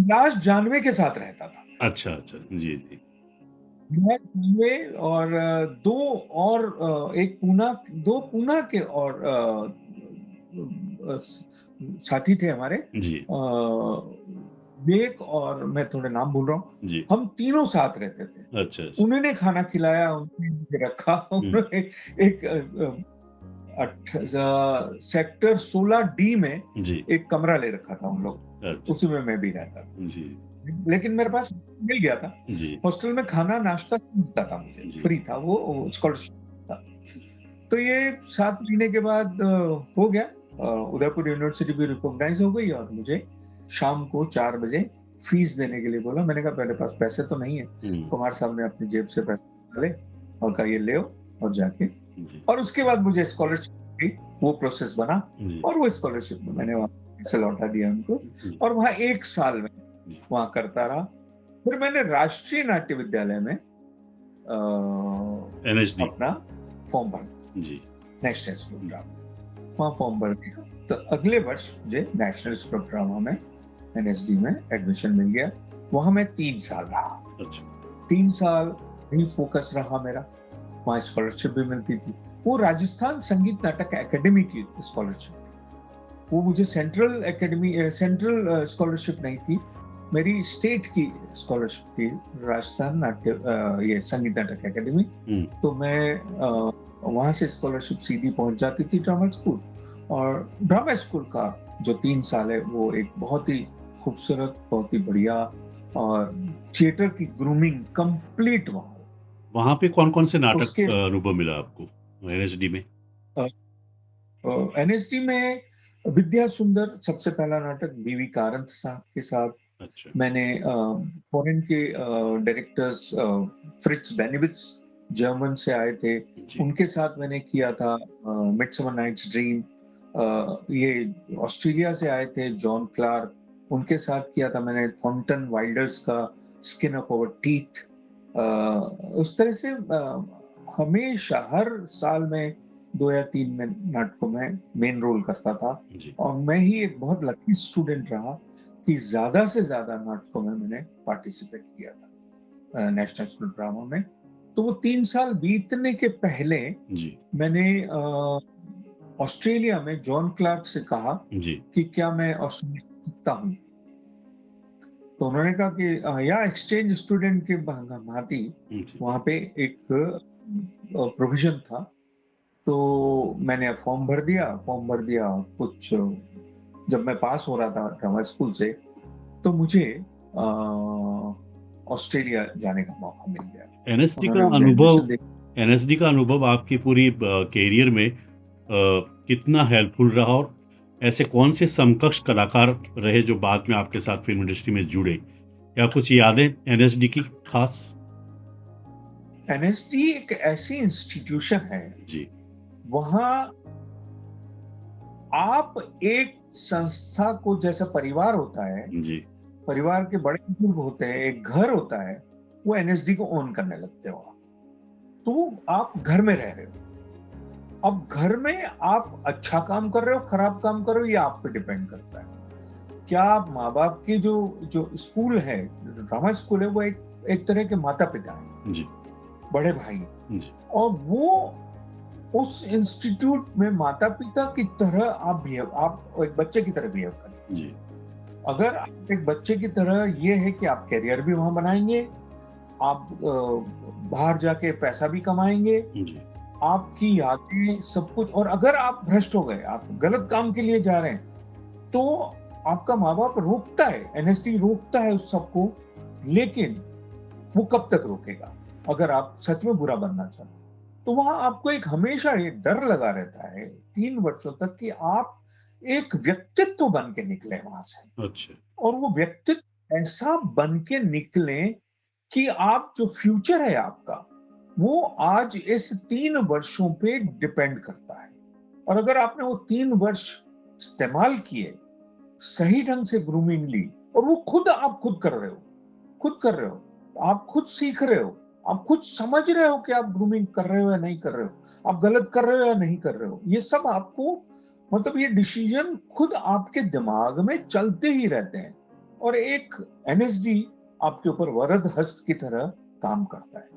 लास्ट जानवे के साथ रहता था। अच्छा, अच्छा। जी, जी। मैं जानवे और दो और एक पूना, दो पूना के और साथी थे हमारे, जी, विवेक और मैं थोड़े नाम भूल रहा हूँ। जी। हम तीनों साथ रहते थे। अच्छा, अच्छा। उन्होंने खाना खिलाया, उन्होंने मुझे रखा। हुँ। उन्होंने एक सेक्टर 16 डी में जी, एक कमरा ले रखा था उन लोग, अच्छा। उसी में मैं भी रहता था। जी, लेकिन मेरे पास मिल गया था। जी, हॉस्टल में खाना नाश्ता मिलता था मुझे, जी, फ्री था, वो स्कॉलरशिप था। तो ये 7 महीने के बाद हो गया। उदयपुर यूनिवर्सिटी भी रिकॉग्नाइज हो गई और मुझे शाम को 4 बजे फीस देने के लिए बोला। मैंने कहा मेरे पास पैसे तो नहीं है। हुँ, कुमार साहब ने अपनी जेब से पैसे निकाले और कहा ये ले और जाके, जी, और उसके बाद मुझे स्कॉलरशिप की वो प्रोसेस बना जी, और वो स्कॉलरशिप में मैंने वहाँ पैसे लौटा दिया उनको जी, और वहाँ 1 साल में जी। वहाँ करता रहा। फिर मैंने राष्ट्रीय नाट्य विद्यालय में एनएचडी। अपना फॉर्म भरा, जी, नेशनल स्कूल हुँ, ड्रामा, वहाँ फॉर्म भर दिया। तो अगले वर्ष मुझे नेशनल स्कूल ड्रामा में एनएसडी में एडमिशन मिल गया। वहाँ मैं 3 साल रहा। अच्छा, 3 साल ही फोकस रहा मेरा। वहाँ स्कॉलरशिप भी मिलती थी। वो राजस्थान संगीत नाटक अकेडमी की स्कॉलरशिप थी। वो मुझे सेंट्रल अकेडमी सेंट्रल स्कॉलरशिप नहीं थी, मेरी स्टेट की स्कॉलरशिप थी, राजस्थान नाट्य ये संगीत नाटक अकेडमी। हुँ, तो मैं वहाँ से स्कॉलरशिप सीधी पहुंच जाती थी ड्रामा स्कूल। और ड्रामा स्कूल का जो 3 साल है वो एक बहुत ही खूबसूरत, बहुत ही बढ़िया और थिएटर की ग्रूमिंग कंप्लीट वहाँ। वहाँ पे कौन-कौन से नाटक उसके अनुभव मिला आपको एनएचडी में? एनएसडी में विद्या सुंदर सबसे पहला नाटक बीवी कारंत साहब के साथ। अच्छा, मैंने फॉरेन के डायरेक्टर्स फ्रिट्ज बेनिविट्स जर्मन से आए थे, जी, उनके साथ मैंने किया था मिडसमर नाइट्स ड्रीम। ये ऑस्ट्रेलिया से आए थे जॉन क्लार्क, उनके साथ किया था मैंने थॉर्नटन वाइल्डर्स का स्किन ऑफ आवर टीथ। उस तरह से हमेशा हर साल में 2 या 3 में नाटकों में मेन रोल करता था जी, और मैं ही एक बहुत लकी स्टूडेंट रहा कि ज़्यादा से ज़्यादा नाटकों में मैंने पार्टिसिपेट किया था नेशनल स्कूल ड्रामा में। तो वो 3 साल बीतने के पहले जी, मैंने ऑस्ट्रेलिया में जॉन क्लार्क से कहा जी, कि क्या मैं ऑस्ट्रेलिया जा सकता हूँ? तो उन्होंने कहा कि या एक्सचेंज स्टूडेंट के भांति जी, वहाँ पे एक प्रोविज़न था। तो मैंने फॉर्म भर दिया कुछ जब मैं पास हो रहा था ड्रामा स्कूल से, तो मुझे ऑस्ट्रेलिया जाने का मौका मिल गया। एनएसडी उन्होंने का मुझे अनुभव एडमिशन दे। एनएसडी का अनुभव आपकी पूरी करियर में कितना हेल्पफुल रहा और ऐसे कौन से समकक्ष कलाकार रहे जो बाद में आपके साथ फ़िल्म इंडस्ट्री में जुड़े? या कुछ यादें एनएसडी की खास? एनएसडी एक ऐसी इंस्टीट्यूशन है, जी, वहाँ आप एक संस्था को, जैसा परिवार होता है, जी, परिवार के बड़े बुजुर्ग होते हैं, एक घर होता है, वो एनएसडी को ओन करने लगते हो आप। तो आप घर में रह रहे हो। अब घर में आप अच्छा काम कर रहे हो, खराब काम कर रहे हो, ये आप पे डिपेंड करता है। क्या आप माँ-बाप की जो जो स्कूल है, ड्रामा स्कूल है, वो एक तरह के माता-पिता हैं, जी, बड़े भाई हैं। जी, और वो उस इंस्टीट्यूट में माता-पिता की तरह आप एक बच्चे की तरह बिहेव करें। जी, अगर आप एक बच्चे की तरह, ये है कि आप करियर भी वहाँ बनाएँगे, आप बाहर जाके पैसा भी कमाएँगे, जी, आपकी यादें सब कुछ। और अगर आप भ्रष्ट हो गए, आप गलत काम के लिए जा रहे हैं, तो आपका माँ-बाप रोकता है, एनएसडी रोकता है उस सबको, लेकिन वो कब तक रोकेगा, अगर आप सच में बुरा बनना चाहते हैं। तो वहां आपको एक हमेशा ये डर लगा रहता है 3 वर्षों तक कि आप एक व्यक्तित्व बन के निकले वहां से, अच्छा। और वो व्यक्तित्व ऐसा बन के निकले कि आप जो फ्यूचर है आपका, वो आज इस 3 वर्षों पे डिपेंड करता है। और अगर आपने वो 3 वर्ष इस्तेमाल किए सही ढंग से ग्रूमिंग ली, और वो खुद आप खुद कर रहे हो, खुद कर रहे हो, आप खुद सीख रहे हो, आप खुद समझ रहे हो कि आप ग्रूमिंग कर रहे हो या नहीं कर रहे हो, आप गलत कर रहे हो या नहीं कर रहे हो, ये सब आपको, मतलब ये डिसीजन खुद आपके दिमाग में चलते ही रहते हैं, और एक एनएसडी आपके ऊपर वरद हस्त की तरह काम करता है।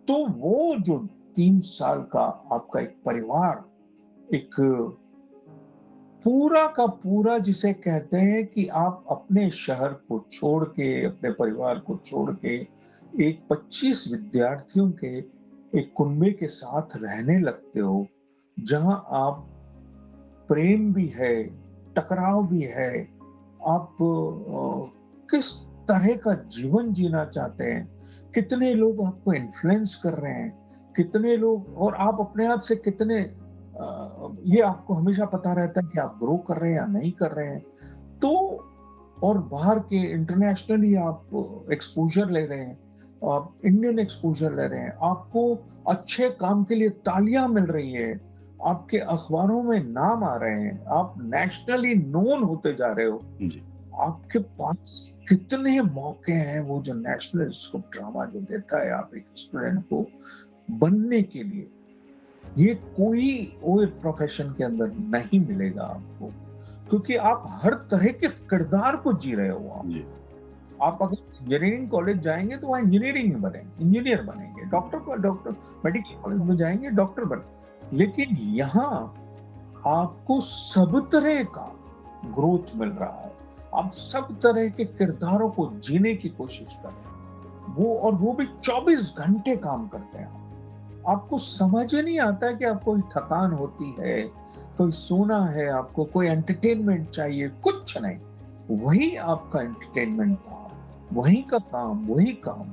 तो वो जो 3 साल का आपका एक परिवार, एक पूरा का पूरा, जिसे कहते हैं कि आप अपने शहर को छोड़ के, अपने परिवार को छोड़ के, एक 25 विद्यार्थियों के एक कुनबे के साथ रहने लगते हो, जहां आप प्रेम भी है, टकराव भी है, आप किस तरह का जीवन जीना चाहते हैं, कितने लोग आपको इन्फ्लुएंस कर रहे हैं, कितने लोग, और आप अपने आप से कितने, ये आपको हमेशा पता रहता है कि आप ग्रो कर रहे हैं या नहीं कर रहे हैं। तो और बाहर के इंटरनेशनली आप एक्सपोजर ले रहे हैं, आप इंडियन एक्सपोजर ले रहे हैं, आपको अच्छे काम के लिए तालियां मिल रही है, आपके अखबारों में नाम आ रहे हैं, आप नेशनली नोन होते जा रहे हो, जी। आपके पास कितने मौके हैं, वो जो नेशनल स्कूप ड्रामा जो देता है आप एक स्टूडेंट को बनने के लिए, ये कोई और प्रोफेशन के अंदर नहीं मिलेगा आपको, क्योंकि आप हर तरह के किरदार को जी रहे हो वहां। जी। आप अगर इंजीनियरिंग कॉलेज जाएंगे तो वहाँ इंजीनियरिंग बनेंगे, इंजीनियर बनेंगे, डॉक्टर, मेडिकल कॉलेज में जाएंगे डॉक्टर बने, लेकिन यहाँ आपको सब तरह का ग्रोथ मिल रहा है, आप सब तरह के किरदारों को जीने की कोशिश कर रहे हैं, वो, और वो भी 24 घंटे काम करते हैं। आपको समझ ही नहीं आता है कि आपको कोई थकान होती है, कोई सोना है, आपको कोई एंटरटेनमेंट चाहिए, कुछ नहीं, वही आपका एंटरटेनमेंट था, वही का काम, वही काम।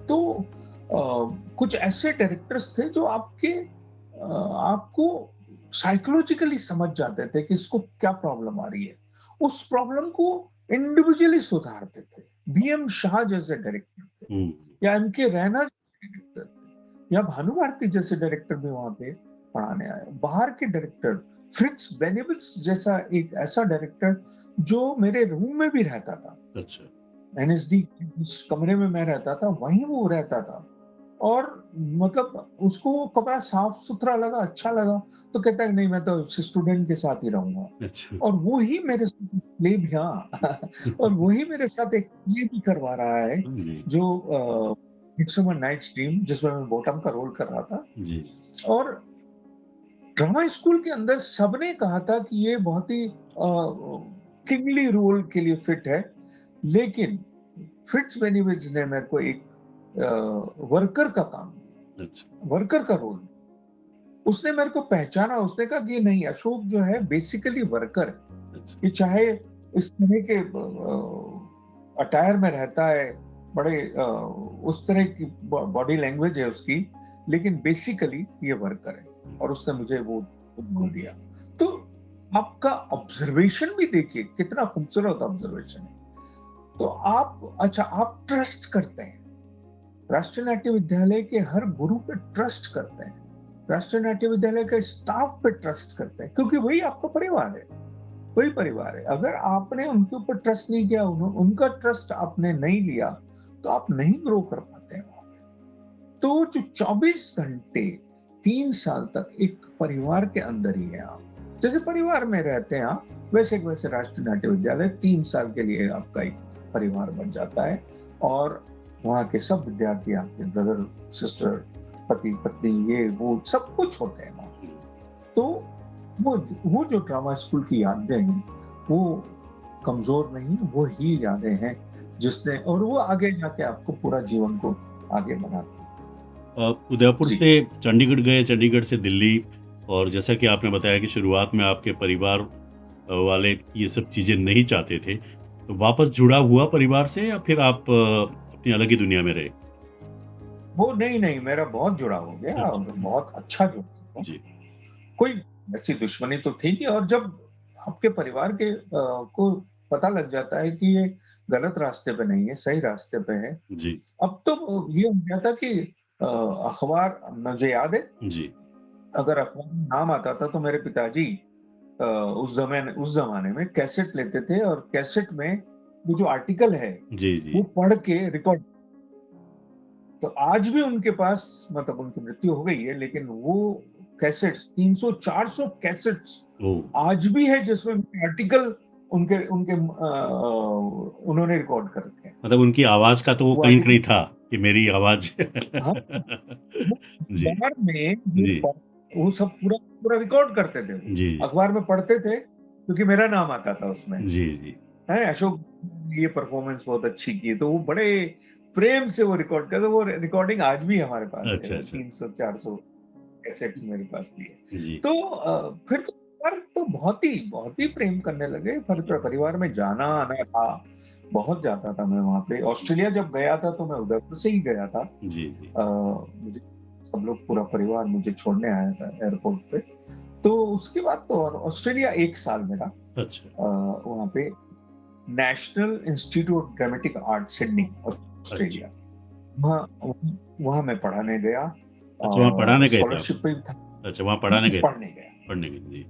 तो कुछ ऐसे डायरेक्टर्स थे जो आपको साइकोलॉजिकली समझ जाते थे कि इसको क्या प्रॉब्लम आ रही है, उस प्रॉब्लम को इंडिविजुअली सुधारते थे। बीएम शाह जैसे डायरेक्टर थे, या एम के रैना जैसे डायरेक्टर थे, या भानु भारती जैसे डायरेक्टर भी वहां पे पढ़ाने आए। बाहर के डायरेक्टर, फ्रिट्ज बेनिविट्स जैसा एक ऐसा डायरेक्टर जो मेरे रूम में भी रहता था, अच्छा। एनएसडी जिस कमरे में मैं रहता था वहीं वो रहता था, और मतलब उसको वो कमरा साफ सुथरा लगा, अच्छा लगा, तो कहता है नहीं मैं तो स्टूडेंट के साथ ही रहूंगा। अच्छा। और वो ही मेरे साथ प्ले भी, हाँ और वही मेरे साथ एक प्ले भी करवा रहा है, जी। जो मिडसमर नाइट्स ड्रीम, जिसमें मैं बॉटम का रोल कर रहा था। जी। और ड्रामा स्कूल के अंदर सबने कहा था कि ये बहुत ही किंगली रोल के लिए फिट है, लेकिन फिट्स बेनिविट्स ने मेरे को एक वर्कर का काम दिया, अच्छा। वर्कर का रोल। उसने मेरे को पहचाना, उसने कहा कि नहीं, अशोक जो है बेसिकली वर्कर है, अच्छा। ये चाहे इस तरह के अटायर में रहता है, बड़े उस तरह की बॉडी लैंग्वेज है उसकी, लेकिन बेसिकली ये वर्कर है, और उसने मुझे वो बोल दिया। तो आपका ऑब्जर्वेशन भी देखिए कितना खूबसूरत ऑब्जर्वेशन है। तो आप, अच्छा, आप ट्रस्ट करते हैं, राष्ट्रीय नाट्य विद्यालय के हर गुरु पे ट्रस्ट करते हैं, राष्ट्रीय नाट्य विद्यालय के स्टाफ पे ट्रस्ट करते हैं, क्योंकि वही आपका परिवार है, वही परिवार है। अगर आपने उनके ऊपर ट्रस्ट नहीं किया, उनका ट्रस्ट आपने नहीं लिया, तो आप नहीं ग्रो कर पाते हैं वहां पे। तो जो 24 घंटे 3 साल तक एक परिवार के अंदर ही है, आप जैसे परिवार में रहते हैं आप, वैसे वैसे राष्ट्रीय नाट्य विद्यालय 3 साल के लिए आपका एक परिवार बन जाता है, और वहाँ के सब विद्यार्थी आपके ब्रदर सिस्टर, पति पत्नी, ये वो सब कुछ होते हैं वहाँ। तो वो जो ड्रामा स्कूल की यादें हैं, वो कमजोर नहीं, वो ही यादें हैं जिसने, और वो आगे जाके आपको पूरा जीवन को आगे बनाती है। उदयपुर जी। से चंडीगढ़ गए, चंडीगढ़ से दिल्ली, और जैसा कि आपने बताया कि शुरुआत में आपके परिवार वाले ये सब चीज़ें नहीं चाहते थे, तो वापस जुड़ा हुआ परिवार से, या फिर आप अपनी अलग ही दुनिया में रहे? वो नहीं मेरा बहुत जुड़ाव हो गया और अच्छा। बहुत अच्छा जुड़ाव था। जी, कोई ऐसी दुश्मनी तो थी नहीं, और जब आपके परिवार के को पता लग जाता है कि ये गलत रास्ते पे नहीं है, सही रास्ते पे है। जी, अब तो ये हो गया था कि अखबार, मुझे याद है, जी, अगर अखबार में नाम आता था तो मेरे पिताजी उस ज़माने में कैसेट लेते थे, और कैसेट में वो जो आर्टिकल है, जी, जी। वो पढ़ के रिकॉर्ड। तो आज भी उनके पास, मतलब उनकी मृत्यु हो गई है, लेकिन वो कैसेट्स 300-400 कैसेट्स ओह! आज भी है, जिसमें आर्टिकल उनके उनके उन्होंने रिकॉर्ड कर रखे हैं। मतलब उनकी आवाज़ का तो वो वो कहीं न कहीं आर्टिकल, था कि मेरी आवाज़ हाँ, वो जी, अखबार में जो जी, वो सब पूरा पूरा रिकॉर्ड करते थे वो। जी, अखबार में पढ़ते थे, क्योंकि मेरा नाम आता था उसमें। जी, जी। हैं, अशोक ने ये परफ़ॉर्मेंस बहुत अच्छी की है, तो वो बड़े प्रेम से वो रिकॉर्ड करते, वो रिकॉर्डिंग आज भी हमारे पास है, अच्छा, वो अच्छा। 300-400 कैसेट्स मेरे पास भी है। जी, तो फिर तो पर तो बहुत ही प्रेम करने लगे, परिवार में जाना-आना था, बहुत जाता था मैं वहाँ पे। ऑस्ट्रेलिया जब गया था तो मैं उदयपुर से ही गया था। जी, जी। मुझे सब लोग, पूरा परिवार मुझे छोड़ने आया था एयरपोर्ट पे। तो उसके बाद तो, और ऑस्ट्रेलिया 1 साल मेरा अच्छा, वहाँ पे national institute dramatic art Sydney, अच्छा। ऑस्ट्रेलिया। वहाँ वहाँ मैं पढ़ाने गया, अच्छा, वहाँ पढ़ाने गए थे आप? स्कॉलरशिप पे भी था। अच्छा, वहाँ पढ़ाने गए थे? पढ़ने गया, पढ़ने गए, जी,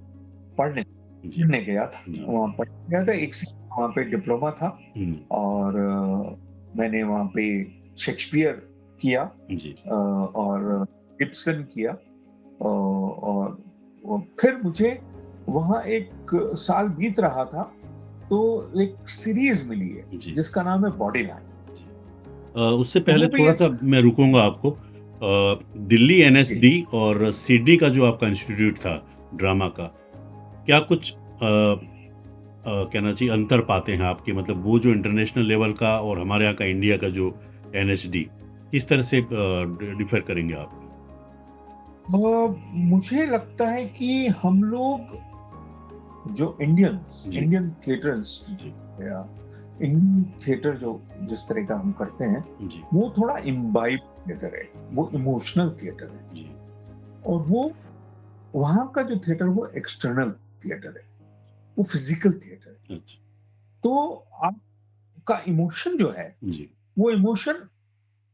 पढ़ने जी, पढ़ने गया था। जी। वहाँ पढ़ने गया था, 1 साल वहाँ पे डिप्लोमा था, हुँ, और मैंने वहाँ पे शेक्सपियर किया, जी, और इब्सन किया, और फिर मुझे वहाँ 1 साल बीत रहा था, तो एक सीरीज़ मिली है, जी, जिसका नाम है बॉडीलैंड। जी। उससे तो पहले वो भी थोड़ा-सा एक, मैं रुकूँगा आपको। दिल्ली जी। एनएसडी और सिडनी का जो आपका इंस्टीट्यूट था ड्रामा का, क्या कुछ कहना चाहिए अंतर पाते हैं आपके मतलब वो जो इंटरनेशनल लेवल का और हमारे यहाँ का इंडिया का जो एनएसडी, किस तरह से डिफर करेंगे आप? मुझे लगता है कि हम लोग जो जी, इंडियन थिएटर्स जी, या इंडियन थिएटर जो जिस तरह का हम करते हैं, जी, वो थोड़ा इम्बाइब थिएटर है, वो इमोशनल थिएटर है, जी, और वो वहाँ का जो थिएटर, वो एक्सटर्नल थिएटर है, वो फिजिकल थिएटर है। अच्छा, तो आपका इमोशन जो है, जी, वो इमोशन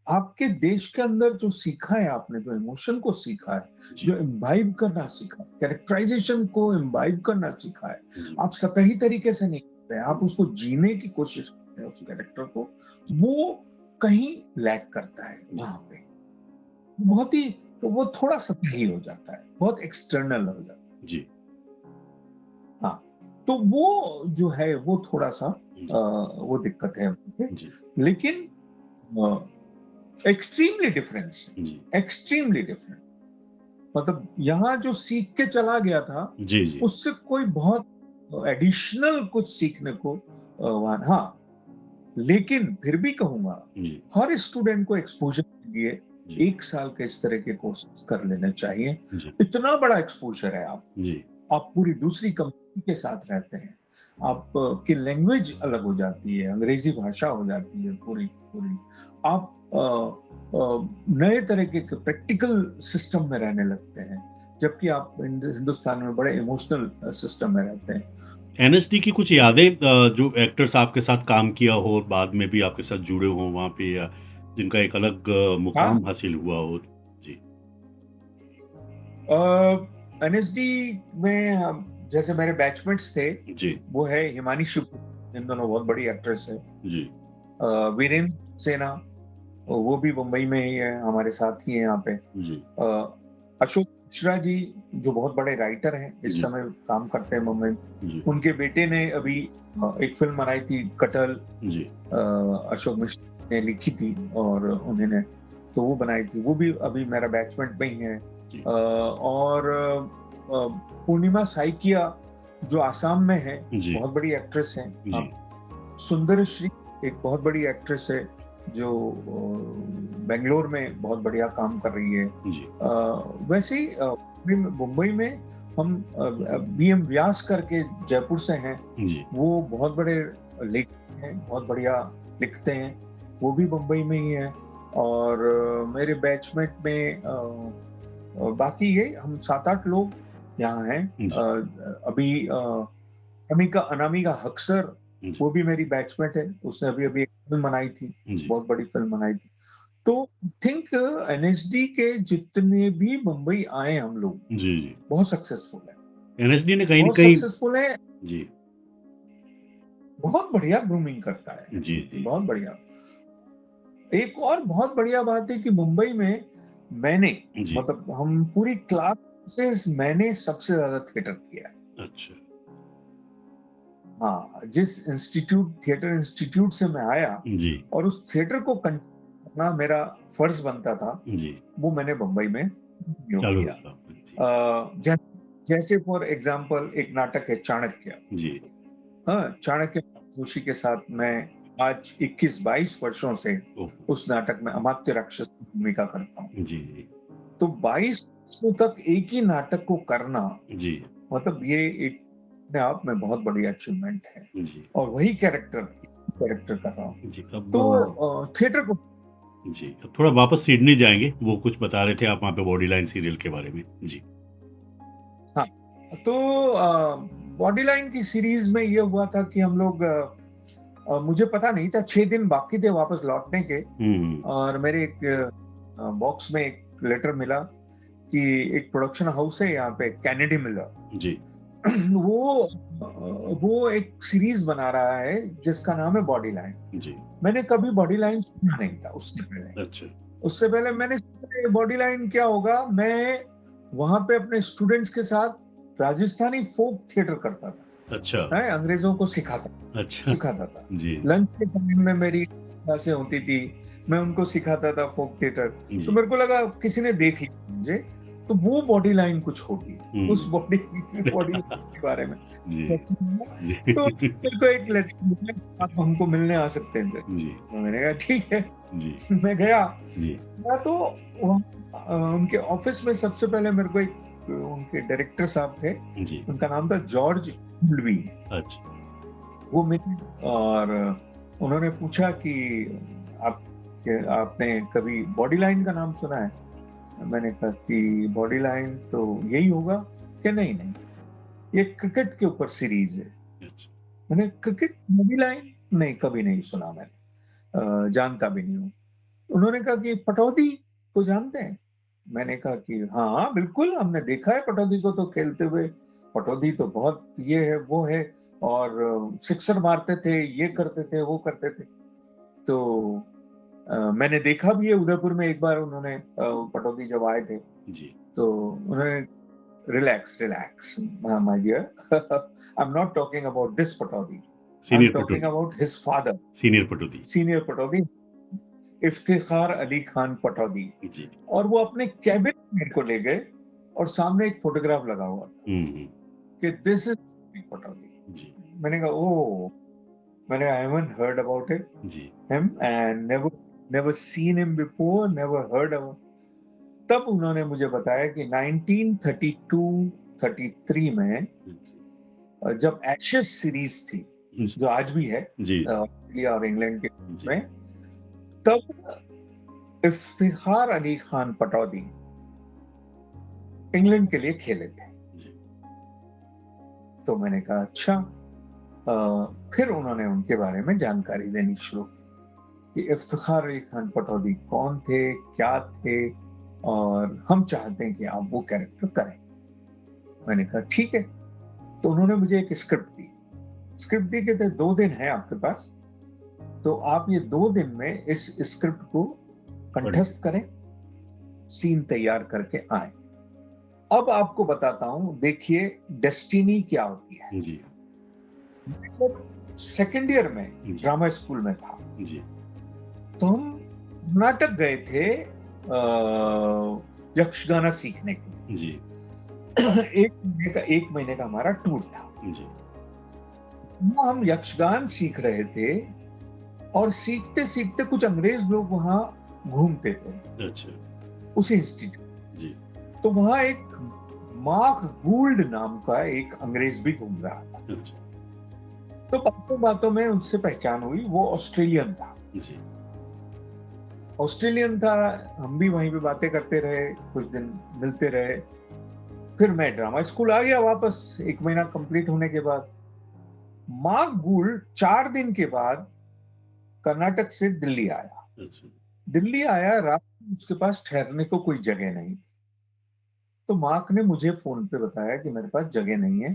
आपके देश के अंदर जो सीखा है आपने, जो इमोशन को सीखा है, जी, जो इम्बाइब करना सीखा, कैरेक्टराइज़ेशन को इम्बाइब करना सीखा है, जी, आप सतही तरीके से नहीं करते हैं, आप उसको जीने की कोशिश करते हैं उस कैरेक्टर को, वो कहीं लैक करता है जी, वहाँ पे। बहुत ही, तो वो थोड़ा सतही हो जाता है, बहुत एक्सटर्नल हो जाता है। जी, हाँ, तो वो जो है वो थोड़ा-सा जी, वो दिक्कत है वहाँ पे। जी, लेकिन एक्सट्रीमली डिफरेंस जी, है, एक्सट्रीमली डिफरेंट। मतलब यहाँ जो सीख के चला गया था, जी, जी, उससे कोई बहुत एडिशनल कुछ सीखने को वहाँ, हाँ, लेकिन फिर भी कहूँगा, जी, हर स्टूडेंट को एक्सपोज़र के लिए जी, 1 साल के इस तरह के कोर्सेज़ कर लेने चाहिए। जी, इतना बड़ा एक्सपोज़र है जी, आप पूरी दूसरी कम्युनिटी के साथ रहते हैं। आप की लैंग्वेज अलग हो जाती है, अंग्रेज़ी भाषा हो जाती है पूरी पूरी। आप नए तरह के प्रैक्टिकल सिस्टम में रहने लगते हैं, जबकि आप हिंदुस्तान में बड़े इमोशनल सिस्टम में रहते हैं। एनएसडी की कुछ यादें जो एक्टर्स आपके साथ काम किया हो और बाद में भी आपके साथ जुड़े हों वहाँ पे या जिनका एक अलग हाँ, मुकाम हासिल हुआ हो? जी, एनएसडी में जैसे मेरे बैचमेट्स थे, जी, वो है हिमानी शिवपुरी, इन दोनों बहुत बड़ी एक्ट्रेस है। जी, वीरेंद्र सेना, वो भी मुंबई में ही है, हमारे साथ ही है यहाँ पे। जी, अशोक मिश्रा जी, जो बहुत बड़े राइटर हैं, इस जी, समय काम करते हैं मुंबई में। जी, उनके बेटे ने अभी एक फ़िल्म बनाई थी, कटल, जी, अशोक मिश्रा ने लिखी थी, और उन्होंने तो वो बनाई थी। वो भी अभी मेरा बैचमेट में ही है। जी, और पूर्णिमा साइकिया, जो आसाम में है, जी, बहुत बड़ी एक्ट्रेस हैं। जी, सुंदरश्री, एक बहुत बड़ी एक्ट्रेस है, जो बैंगलोर में बहुत बढ़िया काम कर रही है। जी, वैसे ही मुंबई में हम बीएम व्यास करके जयपुर से हैं, जी, वो बहुत बड़े लेखक हैं, बहुत बढ़िया लिखते हैं, वो भी मुंबई में ही हैं। और मेरे बैचमेट में बाकी ये हम 7-8 लोग यहाँ हैं। जी। अभी अनामिका हक्सर, जी। वो भी मेरी बैचमेट है। उसने अभी-अभी एक फ़िल्म बनाई थी, जी। बहुत बड़ी फ़िल्म बनाई थी। तो थिंक एनएसडी के जितने भी मुंबई आए हम लोग, जी, जी। बहुत सक्सेसफुल हैं। एनएसडी ने कहीं न बहुत कहीं सक्सेसफुल हैं, जी। बहुत बढ़िया ग्रूमिंग करता है जी, एनएसडी, जी। बहुत बढ़िया। एक और बहुत बढ़िया बात है कि मुंबई में मैंने जी। मतलब हम पूरी क्लास से मैंने सबसे ज़्यादा थिएटर किया है। अच्छा। हाँ, जिस थिएटर इंस्टीट्यूट से मैं आया जी। और उस थिएटर को करना मेरा फर्ज़ बनता था, जी। वो मैंने बम्बई में यूँ चालू किया। रखा आपने। जी। जै जैसे फॉर एग्ज़ाम्पल एक नाटक है चाणक्य। जी। हाँ, चाणक्य जोशी के साथ मैं आज 21-22 वर्षों से ओह! उस नाटक में अमात्य राक्षस की भूमिका करता हूँ। जी, जी। तो 22 वर्षों तक एक ही नाटक को करना, जी। मतलब ये एक अपने आप में बहुत बड़ी अचीवमेंट है। जी। और वही कैरेक्टर कर रहा हूँ। जी, अब तो थिएटर को जी, अब थोड़ा वापस सिडनी जाएँगे, वो कुछ बता रहे थे आप वहाँ पे बॉडी लाइन सीरियल के बारे में। जी। हाँ, तो बॉडी लाइन की सीरीज़ में ये हुआ था कि हम लोग मुझे पता नहीं था, 6 दिन बाकी थे वापस लौटने के हुँ, हुँ। और मेरे एक बॉक्स में एक लेटर मिला कि एक प्रोडक्शन हाउस है यहाँ पे, कैनेडी मिलर। जी। वो एक सीरीज़ बना रहा है जिसका नाम है बॉडी लाइन। जी। मैंने कभी बॉडी लाइन सुना नहीं था उससे पहले। अच्छा। उससे पहले मैंने सोचा बॉडी लाइन क्या होगा? मैं वहाँ पे अपने स्टूडेंट्स के साथ राजस्थानी फ़ोक थिएटर करता था। अच्छा। हैं, अंग्रेज़ों को अच्छा। सिखाता था। जी। लंच के टाइम में मेरी क्लासें होती थी, मैं उनको सिखाता था फ़ोक थिएटर। तो जी। मेरे को लगा किसी ने देख लिया मुझे, तो वो बॉडी लाइन कुछ होगी। उस हुँ। बॉडी के बारे में जी। तो मेरे को एक लेटर मिला, आप हमको मिलने आ सकते थे। जी। तो मैंने कहा ठीक है। जी। मैं गया। जी। तो वहाँ उनके ऑफिस में सबसे पहले मेरे को एक उनके डायरेक्टर साहब थे, जी। उनका नाम था जॉर्ज हुल्बी। अच्छा। वो मिले और उन्होंने पूछा कि आपने कभी बॉडी लाइन का नाम सुना है? मैंने कहा कि बॉडी लाइन तो यही होगा कि नहीं, नहीं, ये क्रिकेट के ऊपर सीरीज़ है। अच्छा। मैंने क्रिकेट बॉडी लाइन? नहीं, कभी नहीं सुना मैंने। जानता भी नहीं हूँ। उन्होंने कहा कि पटौदी को जानते हैं? मैंने कहा कि हाँ, बिल्कुल हमने देखा है पटौदी को तो खेलते हुए। पटौदी तो बहुत ये है, वो है और सिक्सर मारते थे, ये करते थे, वो करते थे। तो मैंने देखा भी है उदयपुर में एक बार उन्होंने पटौदी जब आए थे, जी। तो उन्होंने relax, relax my dear I am not talking about this Pataudi. I am senior talking Pataudi. About his father, senior Pataudi. Senior Pataudi, Iftikhar Ali Khan Pataudi. जी। और वो अपने केबिन में मेरे को ले गए और सामने एक फोटोग्राफ लगा हुआ था हुँ, हुँ। कि दिस इज पटौदी। जी। मैंने कहा ओह, मैंने आई हैवंट हर्ड अबाउट जी। Him and never never seen him before, never heard about. तब उन्होंने मुझे बताया कि 1932-33 में जी। जब एशेज सीरीज थी, जी। जो आज भी है जी। ऑस्ट्रेलिया और इंग्लैंड के बीच जी। में, तब इफ्तिखार अली खान पटौदी इंग्लैंड के लिए खेले थे। जी। तो मैंने कहा अच्छा। फिर उन्होंने उनके बारे में जानकारी देनी शुरू की कि इफ्तिखार अली खान पटौदी कौन थे, क्या थे और हम चाहते हैं कि आप वो कैरेक्टर करें। मैंने कहा ठीक है। तो उन्होंने मुझे एक स्क्रिप्ट दी। स्क्रिप्ट दी कहते 2 दिन है आपके पास, तो आप ये 2 दिन में इस स्क्रिप्ट को बढ़िया। कंठस्थ करें, सीन तैयार करके आएँ। अब आपको बताता हूँ, देखिए डेस्टिनी क्या होती है। जी। मतलब सेकंड ईयर में जी। ड्रामा स्कूल में था, जी। तो हम कर्नाटक गए थे यक्षगाना सीखने के लिए। जी। 1 महीने का हमारा टूर था। जी। वहाँ हम यक्षगान सीख रहे थे और सीखते-सीखते कुछ अंग्रेज लोग वहाँ घूमते थे, अच्छा। उसी इंस्टीट्यूट। जी। तो वहाँ एक मार्क गूल्ड नाम का एक अंग्रेज भी घूम रहा था। अच्छा। तो बातों-बातों में उनसे पहचान हुई, वो ऑस्ट्रेलियन था। जी। ऑस्ट्रेलियन था, हम भी वहीं पे बातें करते रहे, कुछ दिन मिलते रहे। फिर मैं ड्रामा स्कूल आ गया वापस 1 महीना कंप्लीट होने के बाद। मार्क गूल्ड 4 दिन के बाद कर्नाटक से दिल्ली आया। अच्छा। दिल्ली आया, रात में उसके पास ठहरने को कोई जगह नहीं थी। तो मार्क ने मुझे फ़ोन पे बताया कि मेरे पास जगह नहीं है,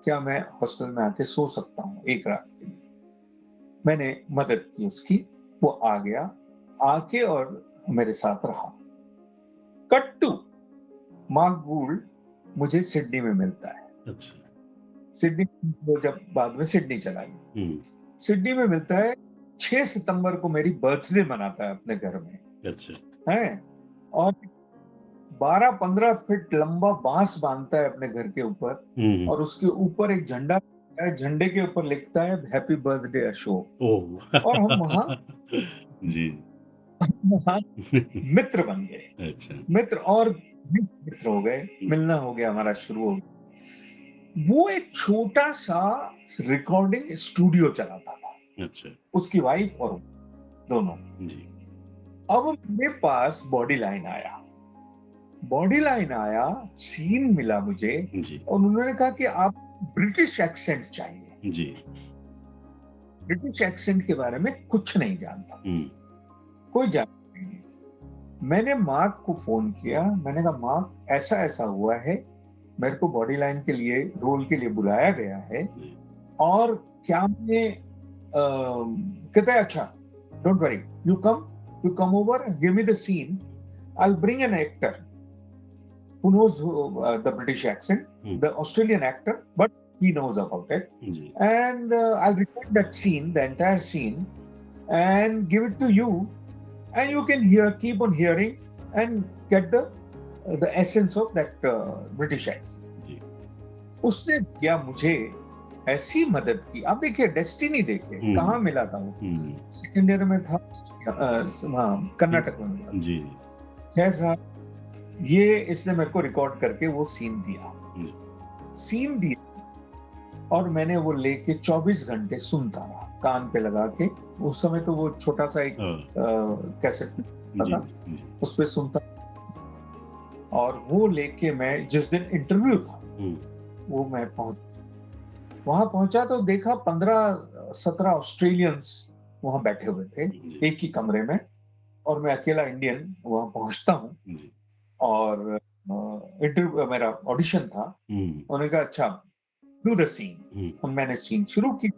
क्या मैं हॉस्टल में आके सो सकता हूँ 1 रात के लिए? मैंने मदद की उसकी, वो आ गया, आके और मेरे साथ रहा। कट टू मार्क गूल्ड मुझे सिडनी में मिलता है। अच्छा। सिडनी, वो जब बाद में सिडनी चला गया। हुँ। सिडनी में मिलता है, 6 सितंबर को मेरी बर्थडे मनाता है अपने घर में, अच्छा। हैं? और 12-15 फीट लंबा बाँस बाँधता है अपने घर के ऊपर हुँ। और उसके ऊपर एक झंडा है, झंडे के ऊपर लिखता है हैप्पी बर्थडे अशोक। ओह! और हम वहाँ जी। वहाँ मित्र बन गए। अच्छा। मित्र और मित्र हो गए, मिलना हो गया हमारा शुरू हो गया। वो एक छोटा-सा रिकॉर्डिंग स्टूडियो चलाता था, अच्छा। उसकी वाइफ और दोनों। जी। अब मेरे पास बॉडी लाइन आया। बॉडी लाइन आया, सीन मिला मुझे जी। और उन्होंने कहा कि आप ब्रिटिश एक्सेंट चाहिए। जी। ब्रिटिश एक्सेंट के बारे में कुछ नहीं जानता, हुँ। कोई जानकारी नहीं थी। मैंने मार्क को फ़ोन किया, मैंने कहा मार्क ऐसा-ऐसा हुआ है, मेरे को बॉडी लाइन के लिए रोल के लिए बुलाया गया है जी। और क्या मैं कहता है अच्छा, don't worry, you come over, give me the scene, I will bring an actor who knows the British accent, the Australian actor, but he knows about it. जी। And I'll record that scene, the entire scene, and give it to you, and you can keep on hearing, and get the essence of that British accent. जी। उसने किया मुझे ऐसी मदद की। आप देखिए डेस्टिनी देखिए कहाँ मिला था वो। हुँ। सेकंड ईयर में था, कर्नाटक में मिला था। जी। खैर साहब, ये इसने मेरे को रिकॉर्ड करके वो सीन दिया। सीन दिया और मैंने वो लेके 24 घंटे सुनता रहा, कान पे लगा के। उस समय तो वो छोटा-सा एक कैसेट था, उस पे सुनता और वो लेके मैं जिस दिन इंटरव्यू था, वो मैं वहाँ पहुँचा तो देखा 15-17 ऑस्ट्रेलियंस वहाँ बैठे हुए थे, एक ही कमरे में, और मैं अकेला इंडियन वहाँ पहुँचता हूँ और इंटरव्यू मेरा ऑडिशन था। उन्होंने कहा अच्छा डू द सीन, और मैंने सीन शुरू की।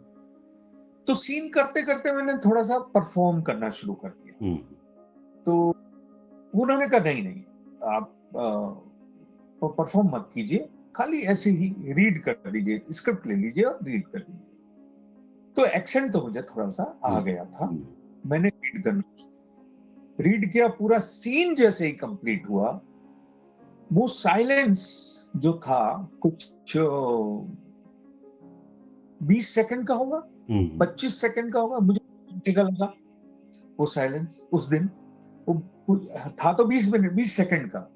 तो सीन करते-करते मैंने थोड़ा-सा परफॉर्म करना शुरू कर दिया। तो उन्होंने कहा नहीं, आप परफॉर्म मत कीजिए, खाली ऐसे ही रीड कर दीजिए, स्क्रिप्ट ले लीजिए और रीड कर दीजिए। तो एक्सेंट तो मुझे थोड़ा-सा आ गया था। मैंने रीड किया, पूरा सीन जैसे ही कंप्लीट हुआ, वो साइलेंस जो था कुछ 20 सेकंड का होगा, 25 सेकंड का होगा, मुझे घंटे का लगा वो साइलेंस उस दिन। वो था तो 20 मिनट 20 सेकंड का,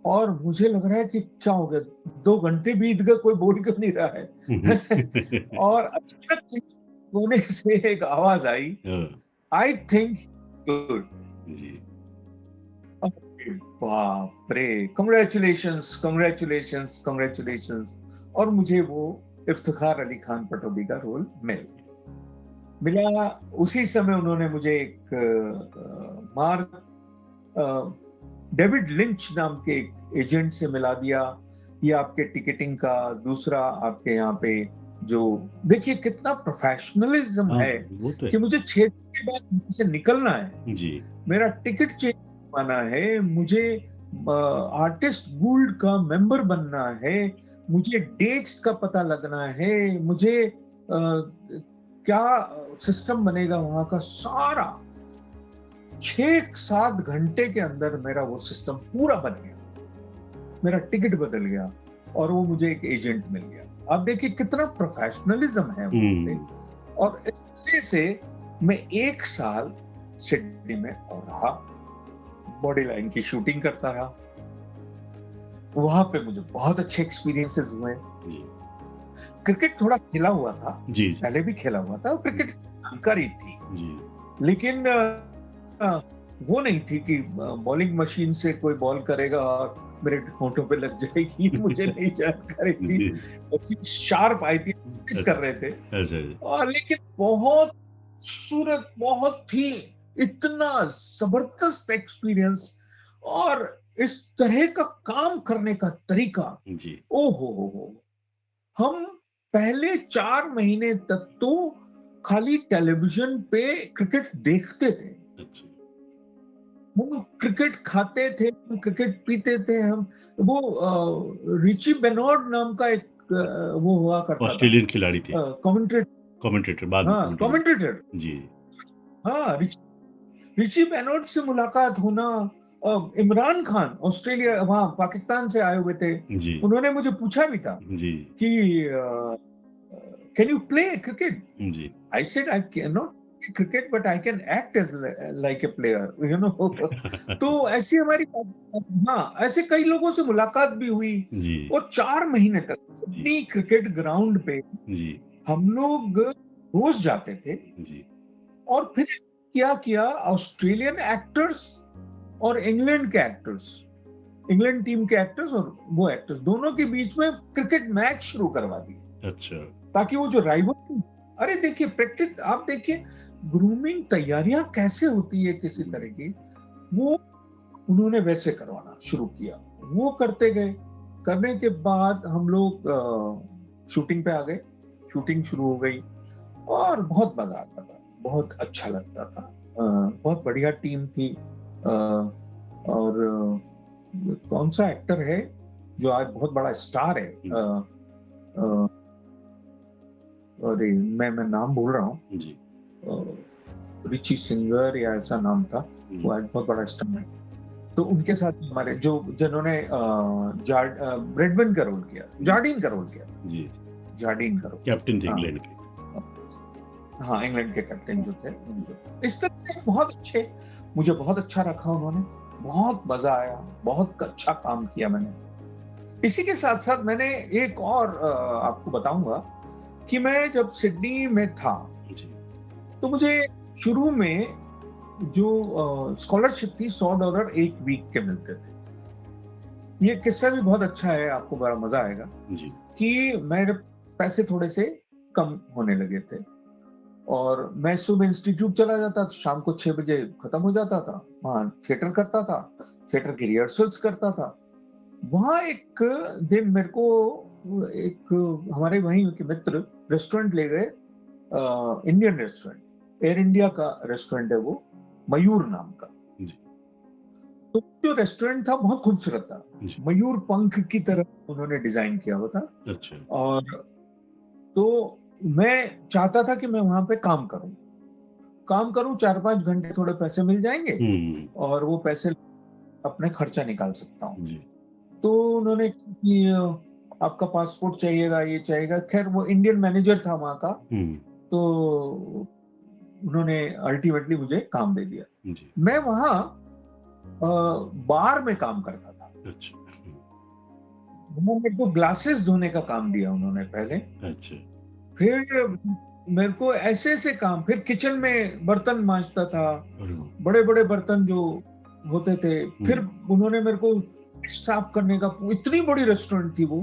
और मुझे लग रहा है कि क्या हो गया, 2 घंटे बीत गए, कोई बोल क्यों नहीं रहा है। और अचानक कोने से एक आवाज आई, आई थिंक गुड। बाप रे, कांग्रेचुलेशंस कांग्रेचुलेशंस कांग्रेचुलेशंस। और मुझे वो इफ्तिखार अली खान पटौदी का रोल मिला। उसी समय उन्होंने मुझे एक मार्क डेविड लिंच नाम के एक एजेंट से मिला दिया। ये आपके टिकटिंग का, दूसरा आपके यहाँ पे जो, देखिए कितना प्रोफेशनलिज्म है कि मुझे 6 दिन के बाद यहाँ से निकलना है जी, मेरा टिकट चेंज करवाना है, मुझे आर्टिस्ट गुल्ड का मेंबर बनना है, मुझे डेट्स का पता लगना है, मुझे क्या सिस्टम बनेगा वहां का, सारा 6-7 घंटे के अंदर मेरा वो सिस्टम पूरा बन गया, मेरा टिकट बदल गया और वो मुझे एक एजेंट मिल गया। आप देखिए कितना प्रोफेशनलिज्म है वहां पे। और इस तरह से मैं 1 साल सिडनी में और रहा, बॉडी लाइन की शूटिंग करता रहा। वहां पे मुझे बहुत अच्छे एक्सपीरियंसेस हुए। क्रिकेट थोड़ा खेला हुआ था जी, पहले भी खेला हुआ था, क्रिकेट जानकारी थी जी। लेकिन वो नहीं थी कि बॉलिंग मशीन से कोई बॉल करेगा और मेरे होंठों पे लग जाएगी, मुझे नहीं जानकारी थी। जी। ऐसी शार्प आई थी, मिस कर रहे थे। अच्छा जी। और लेकिन बहुत खूबसूरत, बहुत ही इतना जबरदस्त एक्सपीरियंस, और इस तरह का काम करने का तरीका, जी। ओ हो। हम पहले 4 महीने तक तो खाली टेलीविजन पे क्रिकेट देखते थे। अच्छा। हम क्रिकेट खाते थे, हम क्रिकेट पीते थे, हम वो रिची बेनॉर्ड नाम का एक वो हुआ करता था, ऑस्ट्रेलियन खिलाड़ी थे, कमेंटेटर। कमेंटेटर, बाद में हाँ, कमेंटेटर। कमेंटेटर। जी। हाँ, रिची बेनॉर्ट से मुलाकात होना। इमरान खान ऑस्ट्रेलिया, वहाँ पाकिस्तान से आए हुए थे। जी। उन्होंने मुझे पूछा भी था जी। कि कैन यू प्ले क्रिकेट? जी। I said I cannot play cricket, but I can act as like a player, you know. तो अच्छा। ऐसी हमारी, हाँ, ऐसे कई लोगों से मुलाकात भी हुई। जी। और 4 महीने तक जी। सिडनी क्रिकेट ग्राउंड पे जी। हम लोग रोज जाते थे। जी। और फिर क्या किया, ऑस्ट्रेलियन एक्टर्स और इंग्लैंड के एक्टर्स, इंग्लैंड टीम के एक्टर्स और वो एक्टर्स दोनों के बीच में क्रिकेट मैच शुरू करवा दिए, अच्छा। ताकि वो जो राइवल, अरे देखिए प्रैक्टिस, आप देखिए ग्रूमिंग तैयारियां कैसे होती है किसी तरह की, वो उन्होंने वैसे करवाना शुरू किया। वो करते गए, करने के बाद हम लोग शूटिंग पे आ गए, शूटिंग शुरू हो गई और बहुत मजा आता था, बहुत अच्छा लगता था। बहुत बढ़िया टीम थी। और कौन सा एक्टर है जो आज बहुत बड़ा स्टार है, अ, अरे मैं नाम भूल रहा हूँ। जी। रिची सिंगर या ऐसा नाम था, वो आज बहुत बड़ा स्टार है। तो उनके साथ हमारे जो, जिन्होंने ब्रेडमैन का रोल किया, जार्डीन का रोल किया, जी। जार्डीन का रोल, कैप्टन थे हाँ, इंग्लैंड के। हाँ, इंग्लैंड के कैप्टन जो थे, इस तरह से बहुत अच्छे, मुझे बहुत अच्छा रखा उन्होंने, बहुत मजा आया, बहुत अच्छा काम किया मैंने। इसी के साथ साथ मैंने एक और आपको बताऊंगा कि मैं जब सिडनी में था, जी। तो मुझे शुरू में जो स्कॉलरशिप थी, $100 एक वीक के मिलते थे। ये किस्सा भी बहुत अच्छा है, आपको बड़ा मजा आएगा जी। कि मेरे पैसे थोड़े से कम होने लगे थे, और मैं सुबह इंस्टीट्यूट चला जाता था, शाम को 6 बजे खत्म हो जाता था, वहाँ थिएटर करता था, थिएटर की रिहर्सल्स करता था। वहाँ एक दिन मेरे को एक हमारे वहीं के मित्र रेस्टोरेंट ले गए, इंडियन रेस्टोरेंट, एयर इंडिया का रेस्टोरेंट है वो, मयूर नाम का। जी। तो जो रेस्टोरेंट था बहुत खूबसूरत था, जी। मयूर पंख की तरह उन्होंने डिजाइन किया हुआ था। अच्छा। और तो मैं चाहता था कि मैं वहां पे काम करूं 4-5 घंटे, थोड़े पैसे मिल जाएंगे और वो पैसे अपने खर्चा निकाल सकता हूँ। जी। तो उन्होंने कि आपका पासपोर्ट चाहिएगा, ये चाहिएगा। खैर वो इंडियन मैनेजर था वहां का, तो उन्होंने अल्टीमेटली मुझे काम दे दिया। जी। मैं वहां बार में काम करता था। अच्छा। मेरे को ग्लासेस धोने का काम दिया उन्होंने पहले। अच्छा। फिर मेरे को ऐसे ऐसे काम, फिर किचन में बर्तन मांजता था, अरे वाह! बड़े बड़े बर्तन जो होते थे। फिर उन्होंने मेरे को साफ करने का, इतनी बड़ी रेस्टोरेंट थी वो,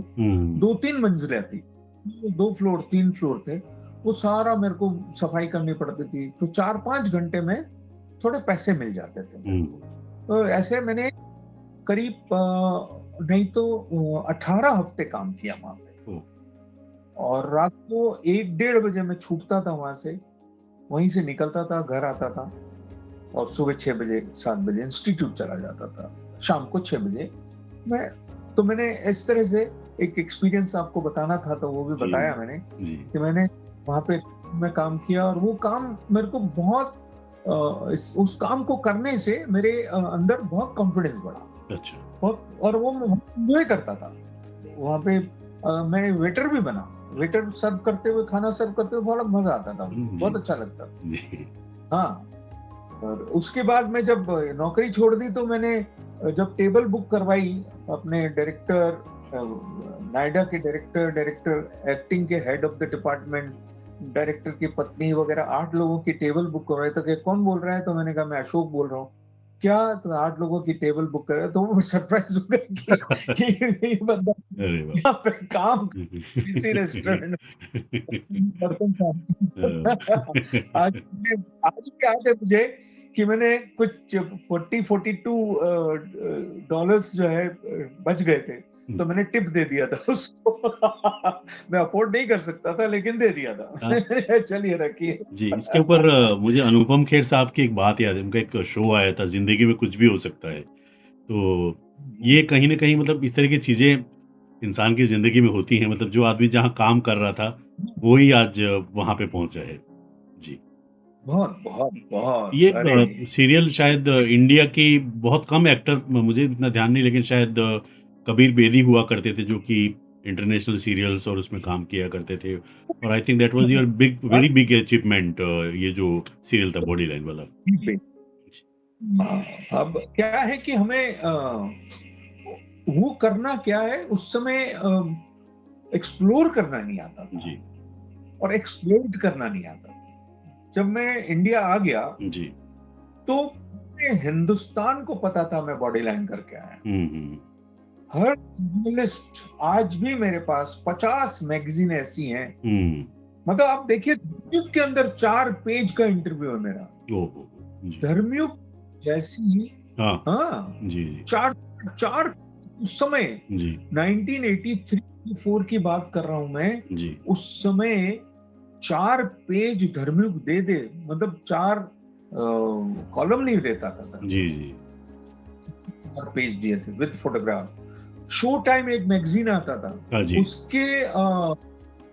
2-3 मंजिलें थी, 2 फ्लोर 3 फ्लोर थे, वो सारा मेरे को सफाई करनी पड़ती थी। तो 4-5 घंटे में थोड़े पैसे मिल जाते थे मेरे को। तो ऐसे मैंने करीब नहीं तो 18 हफ्ते काम किया वहां पे। और रात को 1-1:30 बजे मैं छूटता था वहां से, वहीं से निकलता था, घर आता था, और सुबह 6 बजे 7 बजे इंस्टीट्यूट चला जाता था, शाम को 6 बजे मैं। तो मैंने इस तरह से एक एक्सपीरियंस आपको बताना था, तो वो भी बताया मैंने कि मैंने वहां पे मैं काम किया, और वो काम मेरे को बहुत उस काम को करने से मेरे अंदर बहुत कॉन्फिडेंस बढ़ा। अच्छा। बहुत, और वो मैं एंजॉय करता था वहां पे। मैं वेटर भी बना, वेटर सर्व करते हुए, खाना सर्व करते हुए बड़ा मजा आता था, बहुत अच्छा लगता था। हाँ, और उसके बाद मैं जब नौकरी छोड़ दी, तो मैंने जब टेबल बुक करवाई अपने डायरेक्टर, नायडा के डायरेक्टर एक्टिंग के head of the department, director की पत्नी वगैरह 8 लोगों की टेबल बुक करवाई। तो कौन बोल रहा है? तो मैंने कहा मैं अशोक बोल रहा हूँ। क्या, तो 8 लोगों की टेबल बुक कर रहे, तो वो सरप्राइज हो गए कि ये बंदा अरे वाह! यहाँ पे काम किसी रेस्टोरेंट बर्तन साफ आज आज भी याद है मुझे कि मैंने कुछ 42 डॉलर्स जो है बच गए थे, तो मैंने टिप दे दिया था उसको मैं अफोर्ड नहीं कर सकता था लेकिन दे दिया हाँ। था चलिए रखिए जी, इसके ऊपर मुझे अनुपम खेर साहब की एक बात याद है, उनका एक शो आया था, ज़िंदगी में कुछ भी हो सकता है। तो ये कहीं न कहीं मतलब इस तरह की चीज़ें इंसान की ज़िंदगी में होती हैं, मतलब जो आदमी जहाँ काम कर रहा था, वो ही आज वहाँ पे पहुँचा है। जी। बहुत बहुत बहुत ये अरे सीरियल शायद इंडिया की बहुत कम एक्टर मुझे इतना ध्यान नहीं, लेकिन शायद कबीर बेदी हुआ करते थे, जो कि इंटरनेशनल सीरियल्स और उसमें काम किया करते थे, और I think that was your big very big achievement, ये जो सीरियल था बॉडी लाइन वाला। अब क्या है कि हमें वो करना क्या है उस समय एक्सप्लोर करना नहीं आता था जी, और एक्सप्लोर करना नहीं आता था। जब मैं इंडिया आ गया जी। तो पूरे हिंदुस्तान को पता था मैं बॉडी लाइन करके आया। हुँ, हुँ। हर जर्नलिस्ट, आज भी मेरे पास 50 मैगजीन ऐसी हैं, हुँ। मतलब आप देखिए धर्मयुग के अंदर 4 पेज का इंटरव्यू है मेरा। ओह हो! जी। धर्मयुग जैसी, हाँ। हाँ, जी, जी। 4 4 उस समय जी, 1983-84 की बात कर रहा हूं मैं। जी। उस समय 4 पेज धर्मयुग दे दे, मतलब 4 कॉलम नहीं देता था, जी, जी। 4 पेज दिए थे विद फोटोग्राफ। शो टाइम एक मैगजीन आता था, हाँ जी। उसके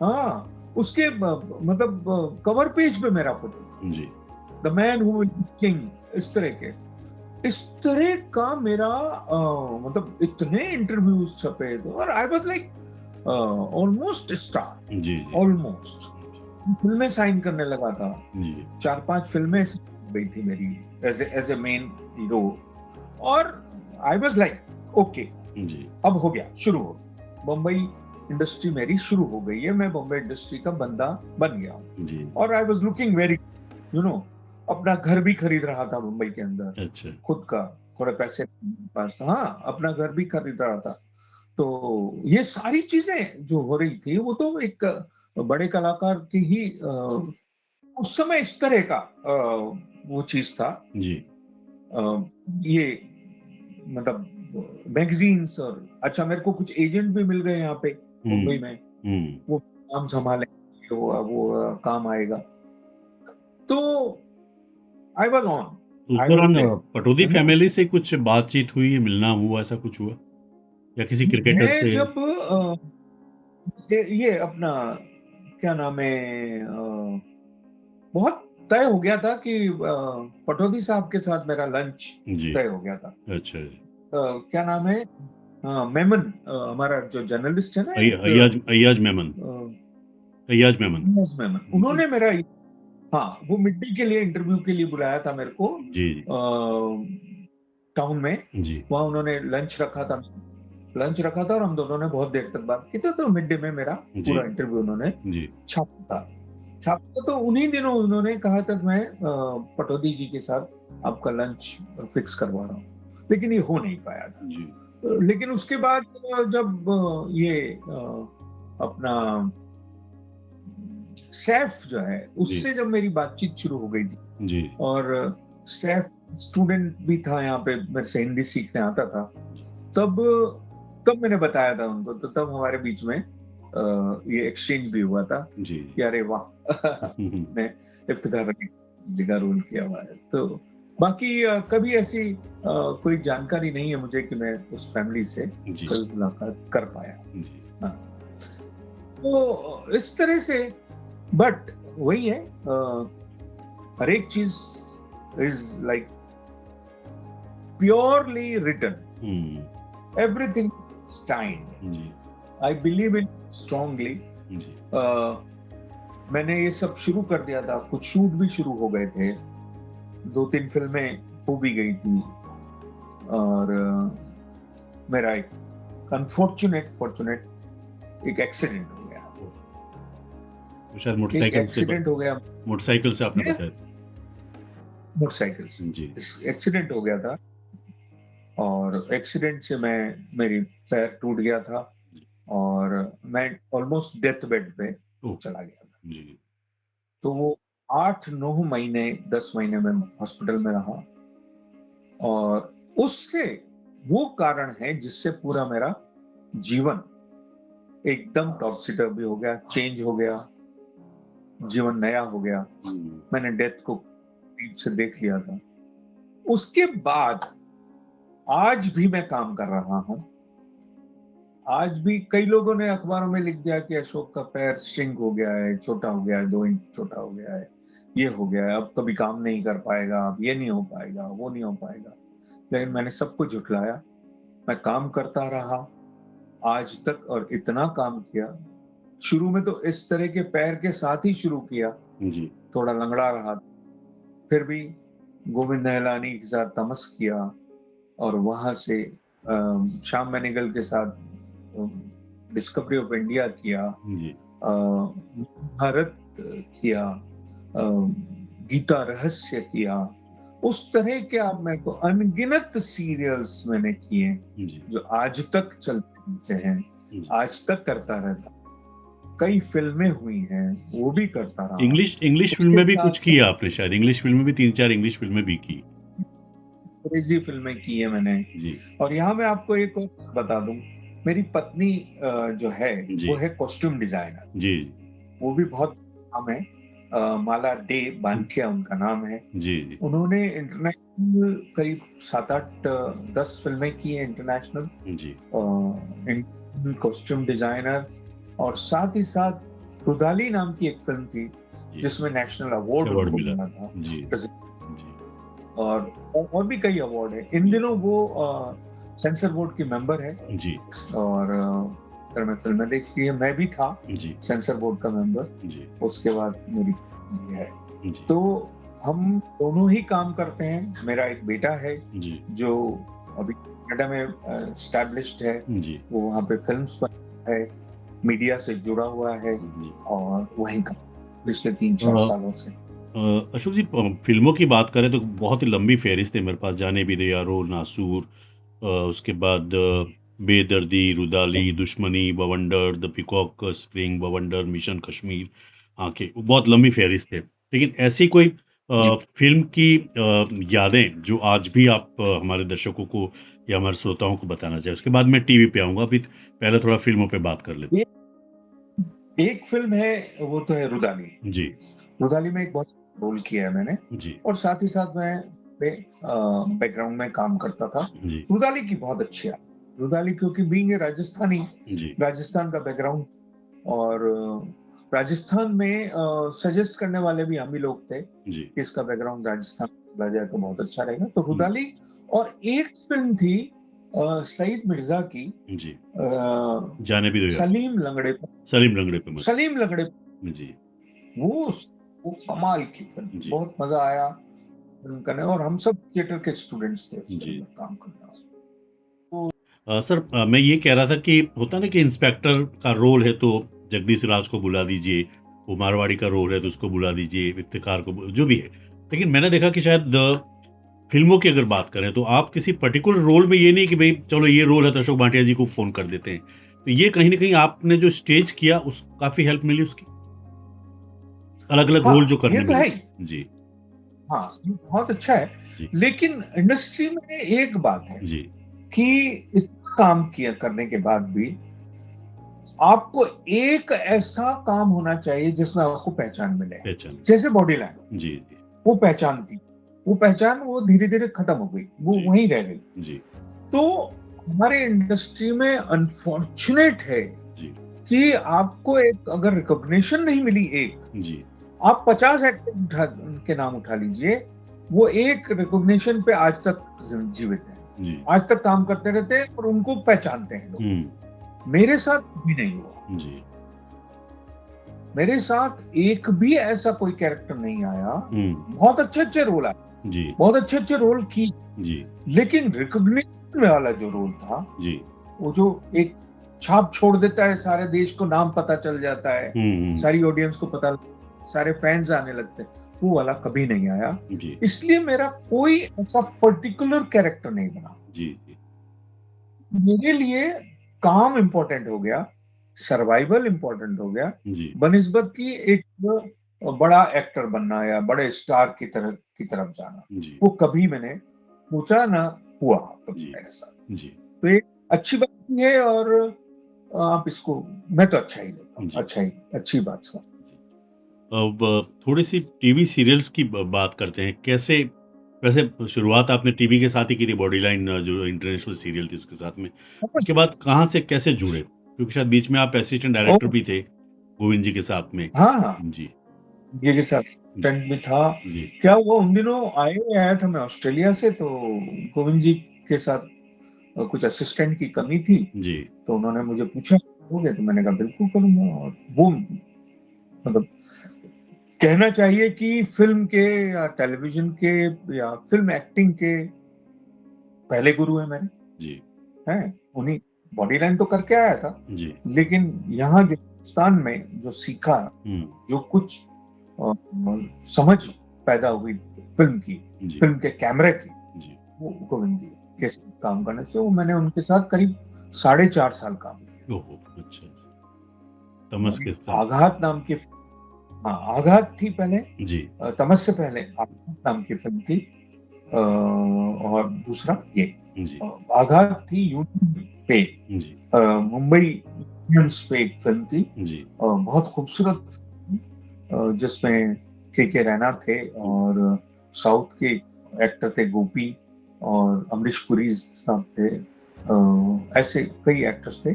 हाँ, उसके मतलब कवर पेज पे मेरा फोटो था, जी। The man who will be king, इस तरह के, इस तरह का मेरा मतलब इतने इंटरव्यूज छपे थे और I was like almost star, जी, जी। ऑलमोस्ट फिल्में साइन करने लगा था। जी। 4-5 फिल्में ऐसी हो गई थी मेरी एज ए मेन हीरो, और आई वाज लाइक ओके, जी। अब हो गया, शुरू हो गया। बम्बई इंडस्ट्री मेरी शुरू हो गई है, मैं बम्बई इंडस्ट्री का बंदा बन गया हूँ। जी। और I was looking very, you know, अपना घर भी खरीद रहा था मुंबई के अंदर, अच्छा। खुद का, थोड़े पैसे पास, हाँ, अपना घर भी खरीद रहा था। तो ये सारी चीजें जो हो रही थी वो तो एक बड़े कलाकार की ही उस समय इस तरह का वो चीज था। जी। ये मतलब मैगजीन्स, और अच्छा मेरे को कुछ एजेंट भी मिल गए यहाँ पे हुँ, मुंबई में, हुँ। वो काम संभाले, वो काम आएगा, तो आई वाज ऑन, उस आई वाज दौरान पटौदी देयर। फैमिली से कुछ बातचीत हुई, मिलना हुआ, ऐसा कुछ हुआ? या किसी क्रिकेटर मैं से? जब ये अपना क्या नाम है, बहुत तय हो गया था कि पटौदी साहब के साथ मेरा लंच जी। तय हो गया था। अच्छा जी। क्या नाम है, मेमन, हमारा जो जर्नलिस्ट है ना एक, अय्याज मेमन। अय्याज मेमन। मेमन, जी। उन्होंने मेरा, हाँ, वो मिड डे के लिए इंटरव्यू के लिए बुलाया था मेरे को जी, जी। टाउन में। जी। वहाँ उन्होंने लंच रखा था और हम दोनों ने बहुत देर तक बात की थी, तो मिड डे में मेरा जी। पूरा इंटरव्यू उन्होंने जी। छापा तो उन्हीं दिनों उन्होंने कहा था मैं पटौदी जी के साथ आपका लंच फिक्स करवा रहा हूँ, लेकिन ये हो नहीं पाया था। जी। लेकिन उसके बाद जब ये अपना सैफ जो है, जी। उससे जब मेरी बातचीत शुरू हो गई थी, जी। और सैफ स्टूडेंट भी था यहाँ पे, मेरे से हिंदी सीखने आता था, तब तब मैंने बताया था उनको, तो तब हमारे बीच में ये एक्सचेंज भी हुआ था जी। कि अरे वाह हुँ, हुँ। ने इफ्तिखार का रोल किया हुआ है। तो बाकी कभी ऐसी कोई जानकारी नहीं है मुझे कि मैं उस फैमिली से जी। कभी मुलाकात कर पाया। जी। हाँ, तो इस तरह से, बट वही है, हर एक चीज इज लाइक प्योरली रिटन, हुँ। एवरीथिंग स्टाइंड, जी। I believe in strongly. जी। मैंने ये सब शुरू कर दिया था, कुछ शूट भी शुरू हो गए थे, 2-3 फिल्में हो भी गई थी, और मेरा एक फॉर्चुनेट एक एक्सीडेंट हो गया, तो शायद एक एक्सीडेंट हो गया। मोटरसाइकिल से आपने मैं बताया। मोटरसाइकिल से। जी। एक्सीडेंट हो गया था और एक्सीडेंट से मेरी पैर टूट गया था और मैं ऑलमोस्ट डेथ बेड पे ओह! चला गया था। जी। तो वो 8-9 महीने 10 महीने में हॉस्पिटल में रहा और उससे वो कारण है जिससे पूरा मेरा जीवन एकदम टॉपसी-टर्वी हो गया, चेंज हो गया, जीवन नया हो गया। हुँ। मैंने डेथ को करीब से देख लिया था। उसके बाद आज भी मैं काम कर रहा हूँ। आज भी कई लोगों ने अखबारों में लिख दिया कि अशोक का पैर श्रिंक हो गया है, छोटा हो गया है, 2 इंच छोटा हो गया है, ये हो गया है, अब कभी काम नहीं कर पाएगा, अब ये नहीं हो पाएगा, वो नहीं हो पाएगा। लेकिन मैंने सब कुछ झुठलाया। मैं काम करता रहा आज तक और इतना काम किया। शुरू में तो इस तरह के पैर के साथ ही शुरू किया, जी। थोड़ा लंगड़ा रहा। फिर भी गोविंद निहलानी के साथ तमस किया और वहाँ से श्याम बेनेगल के साथ डिस्कवरी ऑफ इंडिया किया, जी। भारत किया, गीता रहस्य किया। उस तरह के आप मेरे को अनगिनत सीरियल्स मैंने किए जी। जो आज तक चलते हैं, जी। आज तक करता रहता। कई फिल्में हुई हैं, वो भी करता रहा। इंग्लिश फ़िल्म उसके में भी कुछ साथ-साथ किया आपने शायद, इंग्लिश फ़िल्म में भी 3-4 इंग्लिश फ़िल्में भी की। अंग्रेज़ी फ़िल्में की है मैंने। जी। और यहाँ मैं आपको एक और बता दूँ, मेरी पत्नी जो है, जी। वो है कॉस्ट्यूम डिज़ाइनर। जी। वो भी बहुत नाम है। माला डे बांथिया उनका नाम है। जी, जी। उन्होंने इंटरनेशनल करीब 7-8 10 फ़िल्में की हैं इंटरनेशनल। जी। इन कॉस्ट्यूम डिज़ाइनर और साथ ही साथ रुदाली नाम की एक फ़िल्म थी, जी। जिसमें नेशनल अवार्ड अवार्ड उनको मिला। मिला था। जी। जी। और भी कई अवार्ड हैं। इन दिनों वो सेंसर बोर्ड की मेंबर है जी। और सर में फ़िल्में देखती है। मैं भी था जी। सेंसर बोर्ड का मेंबर। जी। उसके बाद मेरी भी है। जी। तो हम दोनों ही काम करते हैं। मेरा एक बेटा है जी। जो अभी कनाडा में एस्टैब्लिश्ड है। जी। वो वहाँ पे फ़िल्म्स बनाता है, मीडिया से जुड़ा हुआ है जी। और वहीं का पिछले 3-4 सालों से। अशोक जी, फ़िल्मों की बात करें तो बहुत ही लंबी फ़हरिस्त है मेरे पास। जाने भी दे यारो, नासूर, उसके बाद बेदर्दी, रुदाली, दुश्मनी, बवंडर, द पीकॉक स्प्रिंग, बवंडर, मिशन कश्मीर, आंखें, बहुत लंबी फ़हरिस्त है। लेकिन ऐसी कोई जी। फ़िल्म की यादें जो आज भी आप हमारे दर्शकों को या हमारे श्रोताओं को बताना चाहें? उसके बाद मैं टीवी पे आऊँगा। अभी पहले थोड़ा फ़िल्मों पे बात कर लेते ये एक फ़िल्म है, वो तो है रुदाली। हैं। जी। रुदाली में एक बहुत रोल किया है मैंने जी। और साथ ही साथ मैं बैकग्राउंड में काम करता था। जी। रुदाली की बहुत अच्छी है। रुदाली क्योंकि बीइंग ए राजस्थानी, जी। राजस्थान का बैकग्राउंड और राजस्थान में सजेस्ट करने वाले भी हम ही लोग थे जी। कि इसका बैकग्राउंड राजस्थान में चला जाए तो बहुत अच्छा रहेगा। तो हुँ। रुदाली और एक फ़िल्म थी सईद मिर्ज़ा की, जी। अ, जाने भी दो यार। सलीम लंगड़े पे। सलीम लंगड़े पे मत। सलीम लंगड़े जी। वो वो कमाल की फ़िल्म थी। जी। बहुत मज़ा आया फ़िल्म करने और हम सब थिएटर के स्टूडेंट्स थे इस फ़िल्म जी। में काम करना। सर, मैं ये कह रहा था कि होता है ना कि इंस्पेक्टर का रोल है तो जगदीश राज को बुला दीजिए, वो मारवाड़ी का रोल है तो उसको बुला दीजिए, इफ्तिकार को जो भी है। लेकिन मैंने देखा कि शायद फ़िल्मों की अगर बात करें तो आप किसी पर्टिकुलर रोल में ये नहीं कि भई चलो ये रोल है तो अशोक भाटिया जी को फ़ोन कर देते हैं। तो ये कहीं न कहीं आपने जो स्टेज किया उस काफ़ी हेल्प मिली उसकी? अलग-अलग रोल जो हाँ, ये करने तो है मिले? ही। जी। हाँ, ये बहुत अच्छा है। जी। लेकिन इंडस्ट्री में एक बात है जी। कि इतना काम किया करने के बाद भी आपको एक ऐसा काम होना चाहिए जिसमें आपको पहचान मिले। पहचान। जैसे बॉडीलैंड, जी, जी। वो पहचान थी। वो पहचान वो धीरे-धीरे खत्म हो गई, वो जी। वहीं रह गई। जी। तो हमारे इंडस्ट्री में अनफॉर्च्यूनेट है जी। कि आपको एक अगर रिकॉग्निशन नहीं मिली एक, जी। आप 50 एक्टर उठा के नाम उठा लीजिए, वो एक रिकॉग्निशन पे आज तक जीवित है। जी। आज तक काम करते रहते हैं और उनको पहचानते हैं लोग। हुँ। मेरे साथ भी नहीं हुआ। जी। मेरे साथ एक भी ऐसा कोई कैरेक्टर नहीं आया। हुँ। बहुत अच्छे-अच्छे रोल आए, जी। बहुत अच्छे-अच्छे रोल की, जी। लेकिन रिकॉग्निशन वाला जो रोल था, जी। वो जो एक छाप छोड़ देता है, सारे देश को नाम पता चल जाता है, हुँ, हुँ। सारी ऑडियंस को पता, सारे फैंस आने लगते हैं, वो वाला कभी नहीं आया। जी, इसलिए मेरा कोई ऐसा पर्टिकुलर कैरेक्टर नहीं बना। जी, जी, मेरे लिए काम इम्पोर्टेंट हो गया, सर्वाइवल इम्पोर्टेंट हो गया, जी, बनिस्बत की एक बड़ा एक्टर बनना या बड़े स्टार की तरफ जाना। जी, वो कभी मैंने सोचा ना हुआ कभी जी, मेरे साथ। जी, तो एक अच्छी बात भी है, और आप इसको, मैं तो अच्छा ही लेता हूँ, जी, अच्छा ही, अच्छी बात है। जी। अब थोड़ी-सी टीवी सीरियल्स की बात करते हैं। कैसे वैसे शुरुआत आपने टीवी के साथ ही की थी, बॉडी लाइन जो इंटरनेशनल सीरियल थी उसके साथ में। उसके बाद कहाँ से कैसे जुड़े? क्योंकि शायद बीच में आप असिस्टेंट ओ, डायरेक्टर भी थे, गोविंद जी के साथ में। हाँ हाँ, जी, ये के साथ स्टंट भी था। जी, क्या हुआ, उन दिनों आया था मैं ऑस्ट्रेलिया से, तो गोविंद जी के साथ कुछ असिस्टेंट की कमी थी। जी, तो उन्होंने मुझे पूछा हो गया, तो मैंने कहा बिल्कुल करूंगा। और वो मतलब कहना चाहिए कि फिल्म के या टेलीविजन के या फिल्म एक्टिंग के पहले गुरु है मेरे, जी, हैं उन्हीं। बॉडी लाइन तो करके आया था, जी, लेकिन यहाँ जो हिंदुस्तान में जो सीखा, हुँ, जो कुछ अ, समझ पैदा हुई फिल्म की, जी, फिल्म के कैमरे की, जी। वो गोविंद जी के साथ काम करने से, वो मैंने उनके साथ करीब 4.5 साल काम किया। ओहो! अच्छा, तमस और के एक साथ। आघात नाम की, हाँ आघात थी पहले, जी, तमस से पहले आघात नाम की फिल्म थी। और दूसरा ये जी, अ, आघात थी यूट्यूब पे, जी, मुंबई इंडियंस पे एक फिल्म थी। जी, बहुत खूबसूरत, जिसमें के रैना थे, हुँ, और साउथ के एक्टर थे गोपी, और अमरीश पुरी साहब थे। ऐसे कई एक्टर्स थे।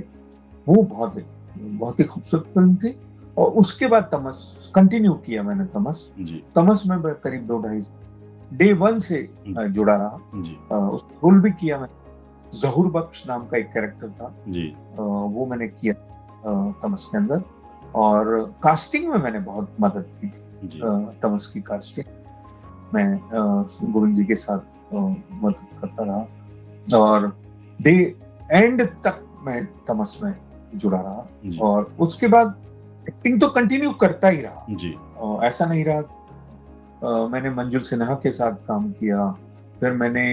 वो बहुत ही खूबसूरत फिल्म थी। और उसके बाद तमस कंटिन्यू किया मैंने। तमस जी, तमस में मैं करीब 2 ढाई डे वन से हुँ, जुड़ा रहा। जी, उस रोल भी किया मैंने। जहूर बख्श नाम का एक कैरेक्टर था, जी, वो मैंने किया तमस के अंदर। और कास्टिंग में मैंने बहुत मदद की थी। जी, तमस की कास्टिंग मैं गोविंद जी के साथ मदद करता रहा, और डे एंड तक मैं तमस में जुड़ा रहा। जी, और उसके बाद एक्टिंग तो कंटिन्यू करता ही रहा। जी, ऐसा नहीं रहा। मैंने मंजुल सिन्हा के साथ काम किया। फिर मैंने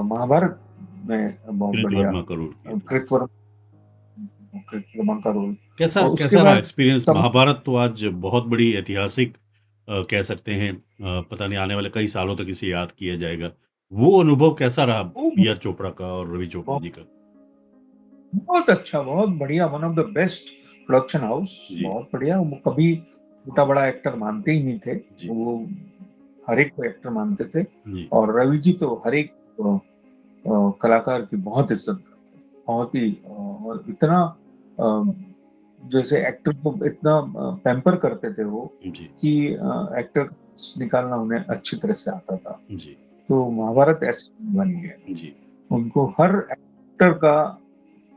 महाभारत में बहुत कृत बढ़िया वर्मा का रोल किया था। कृतवर्मा कृतवर्मा का रोल। कैसा और उसके कैसा रहा बाद एक्सपीरियंस? तब महाभारत तो आज बहुत बड़ी ऐतिहासिक कह सकते हैं, पता नहीं आने वाले कई सालों तक इसे याद किया जाएगा। वो अनुभव कैसा रहा वो बी आर चोपड़ा का और रवि चोपड़ा बहुत जी का? बहुत अच्छा, बहुत बढ़िया, one of the best production house. जी, बहुत बढ़िया। वो कभी छोटा बड़ा एक्टर मानते ही नहीं थे। जी, वो हर एक को एक्टर मानते थे। जी, और रवि जी तो हर एक कलाकार की बहुत इज्जत करते हैं। बहुत ही और इतना जैसे एक्टर को इतना पैम्पर करते थे वो, जी, कि एक्टर निकालना उन्हें अच्छी तरह से आता था। जी, तो महाभारत ऐसी बनी है। जी, उनको हर एक्टर का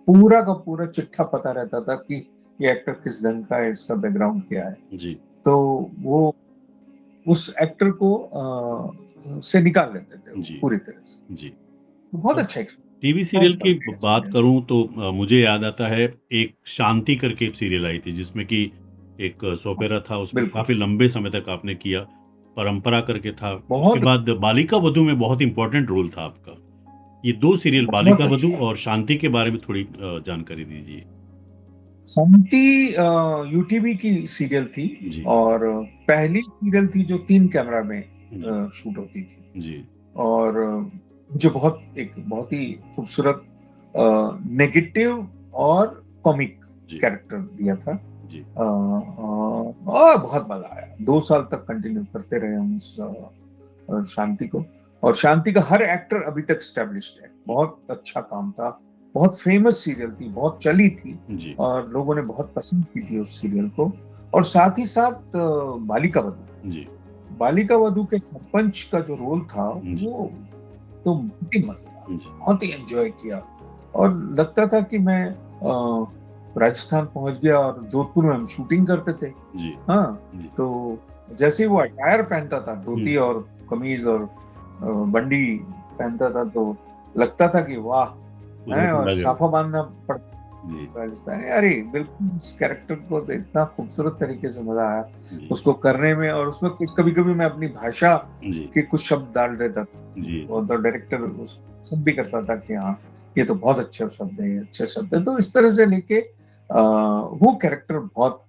पूरा चिट्ठा पता रहता था कि ये एक्टर किस ढंग का है, इसका बैकग्राउंड क्या है। जी, तो वो उस एक्टर को से निकाल लेते थे वो जी, पूरी तरह से। जी। तो बहुत अब अच्छा टीवी एक्सपीरियंस, सीरियल बहुत की बढ़िया बात एक्सपीरियंस। करूँ तो मुझे याद आता है एक शांति करके एक सीरियल आई थी जिसमें कि एक सोपेरा था, उसमें बिल्कुल, काफ़ी लंबे समय तक आपने किया। परंपरा करके था, उसके बहुत बाद बालिका वधू में बहुत इम्पोर्टेंट रोल था आपका। ये 2 सीरियल बहुत बालिका वधू अच्छा। और शांति के बारे में थोड़ी जानकारी दीजिए? शांति यूटीवी की सीरियल थी। जी, और पहली सीरियल थी जो 3 कैमरा में जी, शूट होती थी। जी, और मुझे बहुत ही खूबसूरत नेगेटिव और कॉमिक जी, कैरेक्टर दिया था। जी, और बहुत मजा आया। 2 साल तक कंटिन्यू करते रहे हम उस शांति को। और शांति का हर एक्टर अभी तक स्टैब्लिश्ड है। बहुत अच्छा काम था। बहुत फेमस सीरियल थी, बहुत चली थी, जी, और लोगों ने बहुत पसंद की थी उस सीरियल को। और साथ ही साथ बालिका वधू, जी, बालिका वधू के सरपंच का जो रोल था, जी, वो तो बहुत ही मजेदार, जी, बहुत ही एंजॉय किया। और लगता था कि मैं राजस्थान पहुंच गया, और जोधपुर में हम शूटिंग करते थे। जी, हाँ, जी, तो जैसे ही वो अटायर पहनता था, हुँ, धोती और कमीज और बंडी पहनता था, तो लगता था कि वाह। उधर है, और चला गया। साफा बांधना पड़ता जी, राजस्थानी, अरे बिल्कुल उस कैरेक्टर को तो इतना खूबसूरत तरीके से मजा आया जी, उसको करने में, और उसमें कुछ कभी-कभी मैं अपनी भाषा जी, के कुछ शब्द डाल देता था, जी, और तो डायरेक्टर उसको पसंद भी करता था कि हाँ, ये तो बहुत अच्छे शब्द है, ये अच्छे शब्द है। तो इस तरह से लेके वो कैरेक्टर बहुत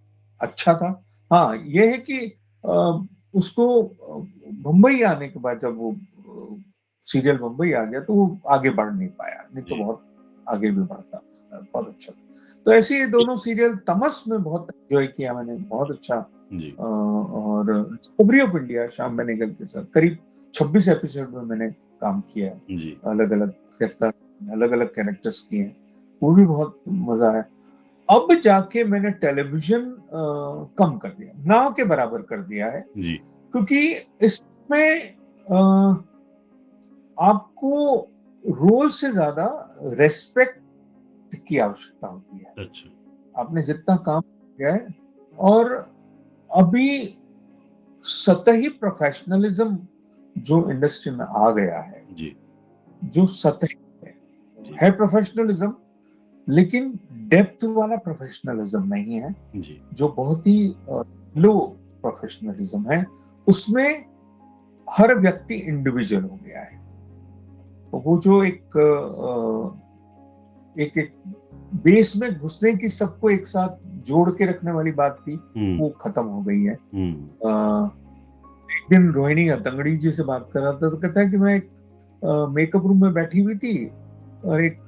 अच्छा था। हाँ, ये है कि उसको मुंबई आने के बाद जब वो सीरियल मुंबई आ गया तो वो आगे बढ़ नहीं पाया, नहीं तो जी, बहुत आगे भी बढ़ता उसका, बहुत अच्छा था। तो ऐसे ये दोनों सीरियल, तमस में बहुत एंजॉय किया मैंने, बहुत अच्छा। जी, और discovery of India Shyam Benegal के साथ करीब 26 एपिसोड में मैंने काम किया है, जी, अलग अलग किरदार, अलग अलग कैरेक्टर्स किए हैं, वो भी बहुत मजा आया। अब जाके मैंने टेलीविजन कम कर दिया, ना के बराबर कर दिया है, जी, क्योंकि इसमें अ, आपको रोल से ज्यादा रेस्पेक्ट की आवश्यकता होती है। अच्छा, आपने जितना काम किया है, और अभी सतही प्रोफेशनलिज्म जो इंडस्ट्री में आ गया है, जी, जो सतही जी, है प्रोफेशनलिज्म, लेकिन डेप्थ वाला प्रोफेशनलिज्म नहीं है, जी, जो बहुत ही लो प्रोफेशनलिज्म है। उसमें हर व्यक्ति इंडिविजुअल हो गया है। तो वो जो एक एक बेस में घुसने की, सबको एक साथ जोड़ के रखने वाली बात थी, हुँ, वो खत्म हो गई है। हुँ, एक दिन रोहिणी हट्टंगडी जी से बात कर रहा था, तो कहता है कि मैं एक मेकअप रूम में बैठी हुई थी, और एक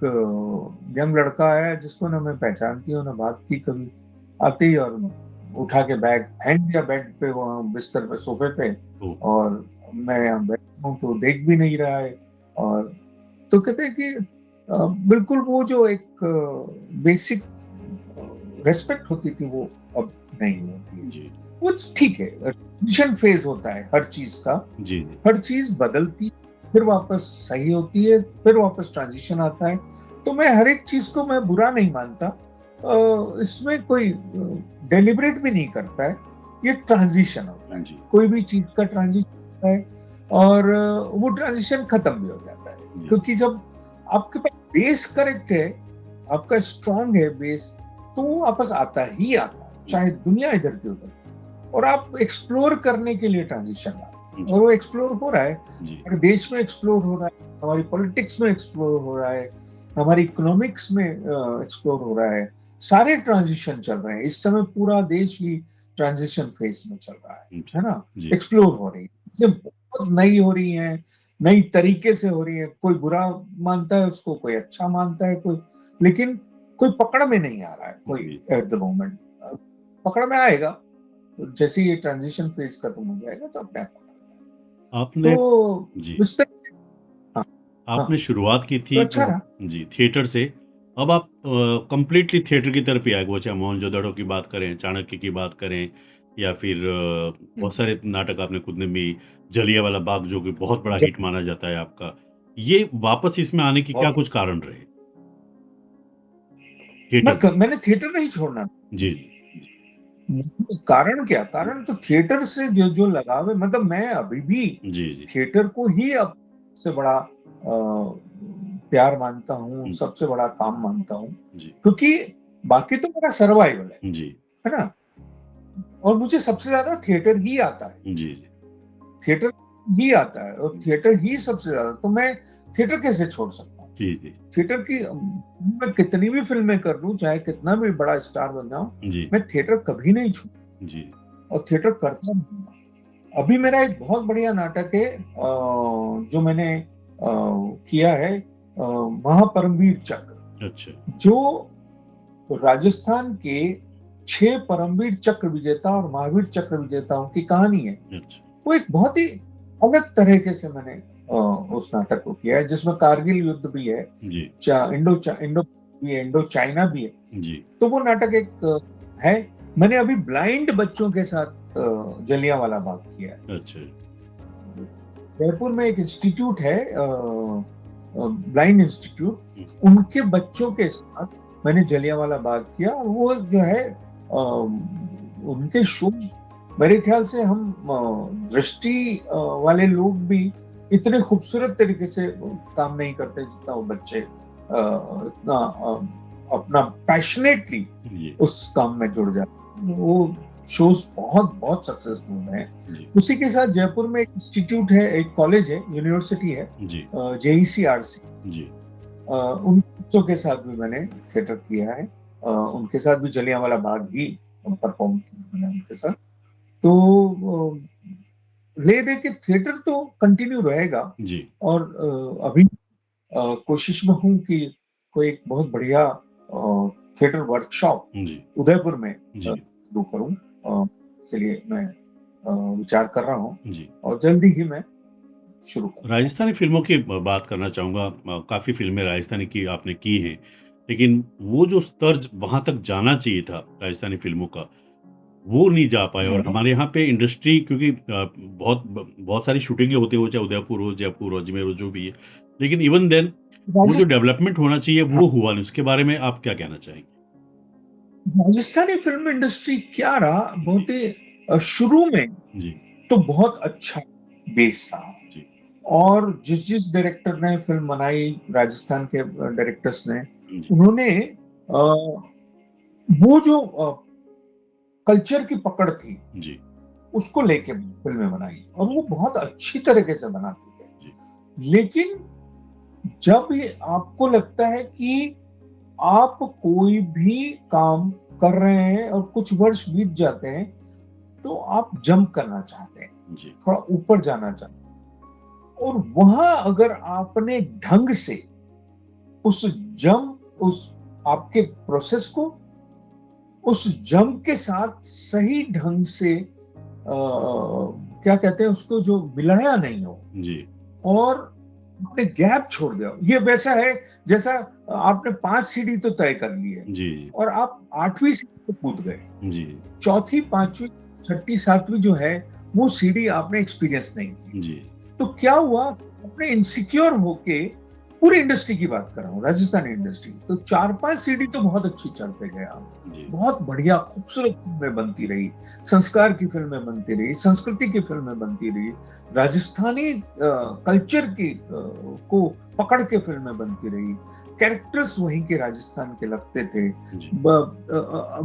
यंग लड़का आया जिसको ना मैं पहचानती हूँ ना बात की कभी, आते ही और उठा के बैग फेंक दिया बेड पे, वहाँ बिस्तर पे, सोफे पे, ओह! और मैं यहाँ बैठा हूँ तो देख भी नहीं रहा है। और तो कहते हैं कि बिल्कुल वो जो एक बेसिक रेस्पेक्ट होती थी, वो अब नहीं होती है। जी, वो ठीक है, ट्रांजिशन फेज होता है हर चीज का, जी, जी, हर चीज बदलती, फिर वापस सही होती है, फिर वापस ट्रांजिशन आता है। तो मैं हर एक चीज को मैं बुरा नहीं मानता, इसमें कोई डेलिब्रेट भी नहीं करता है, ये ट्रांजिशन होता है, जी, कोई भी चीज का ट्रांजिशन होता है, और वो ट्रांजिशन खत्म भी हो जाता है, जी, क्योंकि जब आपके पास बेस करेक्ट है, आपका स्ट्रांग है बेस, तो वो वापस आता ही आता है, हुँ, चाहे दुनिया इधर की उधर, और आप एक्सप्लोर करने के लिए ट्रांजिशन लाते हैं, जी, और वो एक्सप्लोर हो रहा है, जी, हमारे देश में एक्सप्लोर हो रहा है, हमारी पॉलिटिक्स में एक्सप्लोर हो रहा है, हमारी इकोनॉमिक्स में एक्सप्लोर हो रहा है, सारे ट्रांजिशन चल रहे हैं इस समय, पूरा देश ही ट्रांजिशन फेज में चल रहा जी, है ना, जी, एक्सप्लोर हो रही है, चीजें बहुत नई हो रही हैं, नई तरीके से हो रही है, कोई बुरा मानता है उसको, कोई अच्छा मानता है, कोई, लेकिन कोई पकड़ में नहीं आ रहा है कोई जी, एट द मोमेंट। पकड़ में आएगा, तो जैसे ये ट्रांजिशन फेज खत्म हो जाएगा तो अपने आप पकड़ में आएगा। आपने तो जी, इस तरह से, हाँ, हाँ, आपने शुरुआत की तो थी अच्छा रहा। जी, थिएटर से, अब आप कंप्लीटली थिएटर की तरफ ही आए, वो चाहे मोहनजोदड़ो की बात करें, चाणक्य की बात करें या फिर बहुत सारे नाटक आपने खुद ने भी जलियांवाला बाग जो कि बहुत बड़ा जब हिट माना जाता है आपका। ये वापस इसमें आने के क्या बहुत, कुछ कारण रहे? थिएटर में? मैंने थिएटर नहीं छोड़ना। जी, जी, जी, कारण क्या, हुँ, कारण तो थिएटर से जो जो लगाव है, मतलब मैं अभी भी जी, जी, थिएटर को ही अब सबसे बड़ा प्यार मानता हूँ, हुँ, सबसे बड़ा काम मानता हूँ, जी, क्योंकि बाकी तो मेरा सर्वाइवल जी, है ना, और मुझे सबसे ज्यादा थिएटर ही आता है, जी, जी, थिएटर ही आता है, और थिएटर ही सबसे ज्यादा, तो मैं थिएटर कैसे छोड़ सकता हूँ? जी, जी, थिएटर की मैं कितनी भी फिल्में कर लूं, चाहे कितना भी बड़ा स्टार बन जाऊं, जी, मैं थिएटर कभी नहीं छोड़, जी, और थिएटर करता रहूंगा। अभी मेरा एक बहुत बढ़िया नाटक है जो मैंने किया है, महापरमवीर चक्र, अच्छा, जो राजस्थान के 6 परमवीर चक्र विजेता और महावीर चक्र विजेताओं की कहानी है। अच्छा, वो एक बहुत ही अलग तरीके से मैंने उस नाटक को किया है, जिसमें कारगिल युद्ध भी है, जी, इंडो भी है, इंडो चाइना भी है। जी, तो वो नाटक एक है। मैंने अभी ब्लाइंड बच्चों के साथ जलियांवाला बाग किया है। अच्छा, जयपुर में एक इंस्टीट्यूट है, ब्लाइंड इंस्टीट्यूट, हुँ, उनके बच्चों के साथ मैंने जलियांवाला बाग किया। और वो जो है उनके शो, मेरे ख्याल से हम दृष्टि वाले लोग भी इतने खूबसूरत तरीके से काम नहीं करते जितना वो बच्चे इतना अपना पैशनेटली जी, उस काम में जुड़ जाते हैं। वो शोज बहुत बहुत सक्सेसफुल हैं। जी, उसी के साथ जयपुर में एक इंस्टीट्यूट है, एक कॉलेज है, यूनिवर्सिटी है, जी, JECRC। जी, उन बच्चों के साथ भी मैंने थिएटर किया है। उनके साथ भी जलियांवाला बाग ही परफॉर्म किया मैंने उनके साथ। तो ले दे के थिएटर तो कंटिन्यू रहेगा। जी, और अभी कोशिश में हूँ कि कोई एक बहुत बढ़िया थिएटर वर्कशॉप जी, उदयपुर में जी, शुरू करूँ। इसके लिए मैं विचार कर रहा हूँ जी। और जल्दी ही मैं शुरू करूँगा। राजस्थानी फ़िल्मों की बात करना चाहूँगा। काफ़ी फ़िल्में राजस्थानी की आपने की हैं, लेकिन वो जो स्तर वहाँ तक जाना चाहिए था राजस्थानी फ़िल्मों का, वो नहीं जा पाए और हमारे यहाँ पे इंडस्ट्री क्योंकि बहुत सारी शूटिंगें होती हो, चाहे उदयपुर हो, जयपुर हो, अजमेर हो, जो भी है। लेकिन इवन देन वो जो राजस्थान डेवलपमेंट होना चाहिए, हाँ, वो हुआ नहीं। उसके बारे में आप क्या कहना चाहेंगे? राजस्थानी फिल्म इंडस्ट्री क्या रहा, जी, बहुत ही शुरू में जी, तो बहुत अच्छा बेस था। जी, और जिस जिस डायरेक्टर ने फिल्म बनाई, राजस्थान के डायरेक्टर्स ने, जी, उन्होंने वो जो कल्चर की पकड़ थी, जी, उसको लेके फिल्में बनाई और जी, वो बहुत अच्छी तरीके से बनाते थे। जी, लेकिन जब ये आपको लगता है कि आप कोई भी काम कर रहे हैं और कुछ वर्ष बीत जाते हैं, तो आप जंप करना चाहते हैं, जी, थोड़ा ऊपर जाना चाहते हैं। और वहां अगर आपने ढंग से उस जंप, उस आपके प्रोसेस को उस जंप के साथ सही ढंग से क्या कहते हैं उसको, जो मिलाया नहीं हो जी, और आपने गैप छोड़ दिया, ये वैसा है जैसा आपने 5 सीढ़ी तो तय कर ली है जी, और आप 8वीं सीढ़ी पे कूद गए। जी, चौथी, पांचवी, छठी, सातवीं जो है, वो सीढ़ी आपने एक्सपीरियंस नहीं की। जी, तो क्या हुआ, आपने इनसिक्योर होके, पूरी इंडस्ट्री की बात कर रहा हूँ, राजस्थानी इंडस्ट्री, तो 4-5 सीढ़ी तो बहुत अच्छी चढ़ते गए आप। जी, बहुत बढ़िया खूबसूरत फिल्में बनती रही, संस्कार की फिल्में बनती रही, संस्कृति की फिल्में बनती रही, राजस्थानी कल्चर की को पकड़ के फिल्में बनती रही, कैरेक्टर्स वहीं के राजस्थान के लगते थे, जी,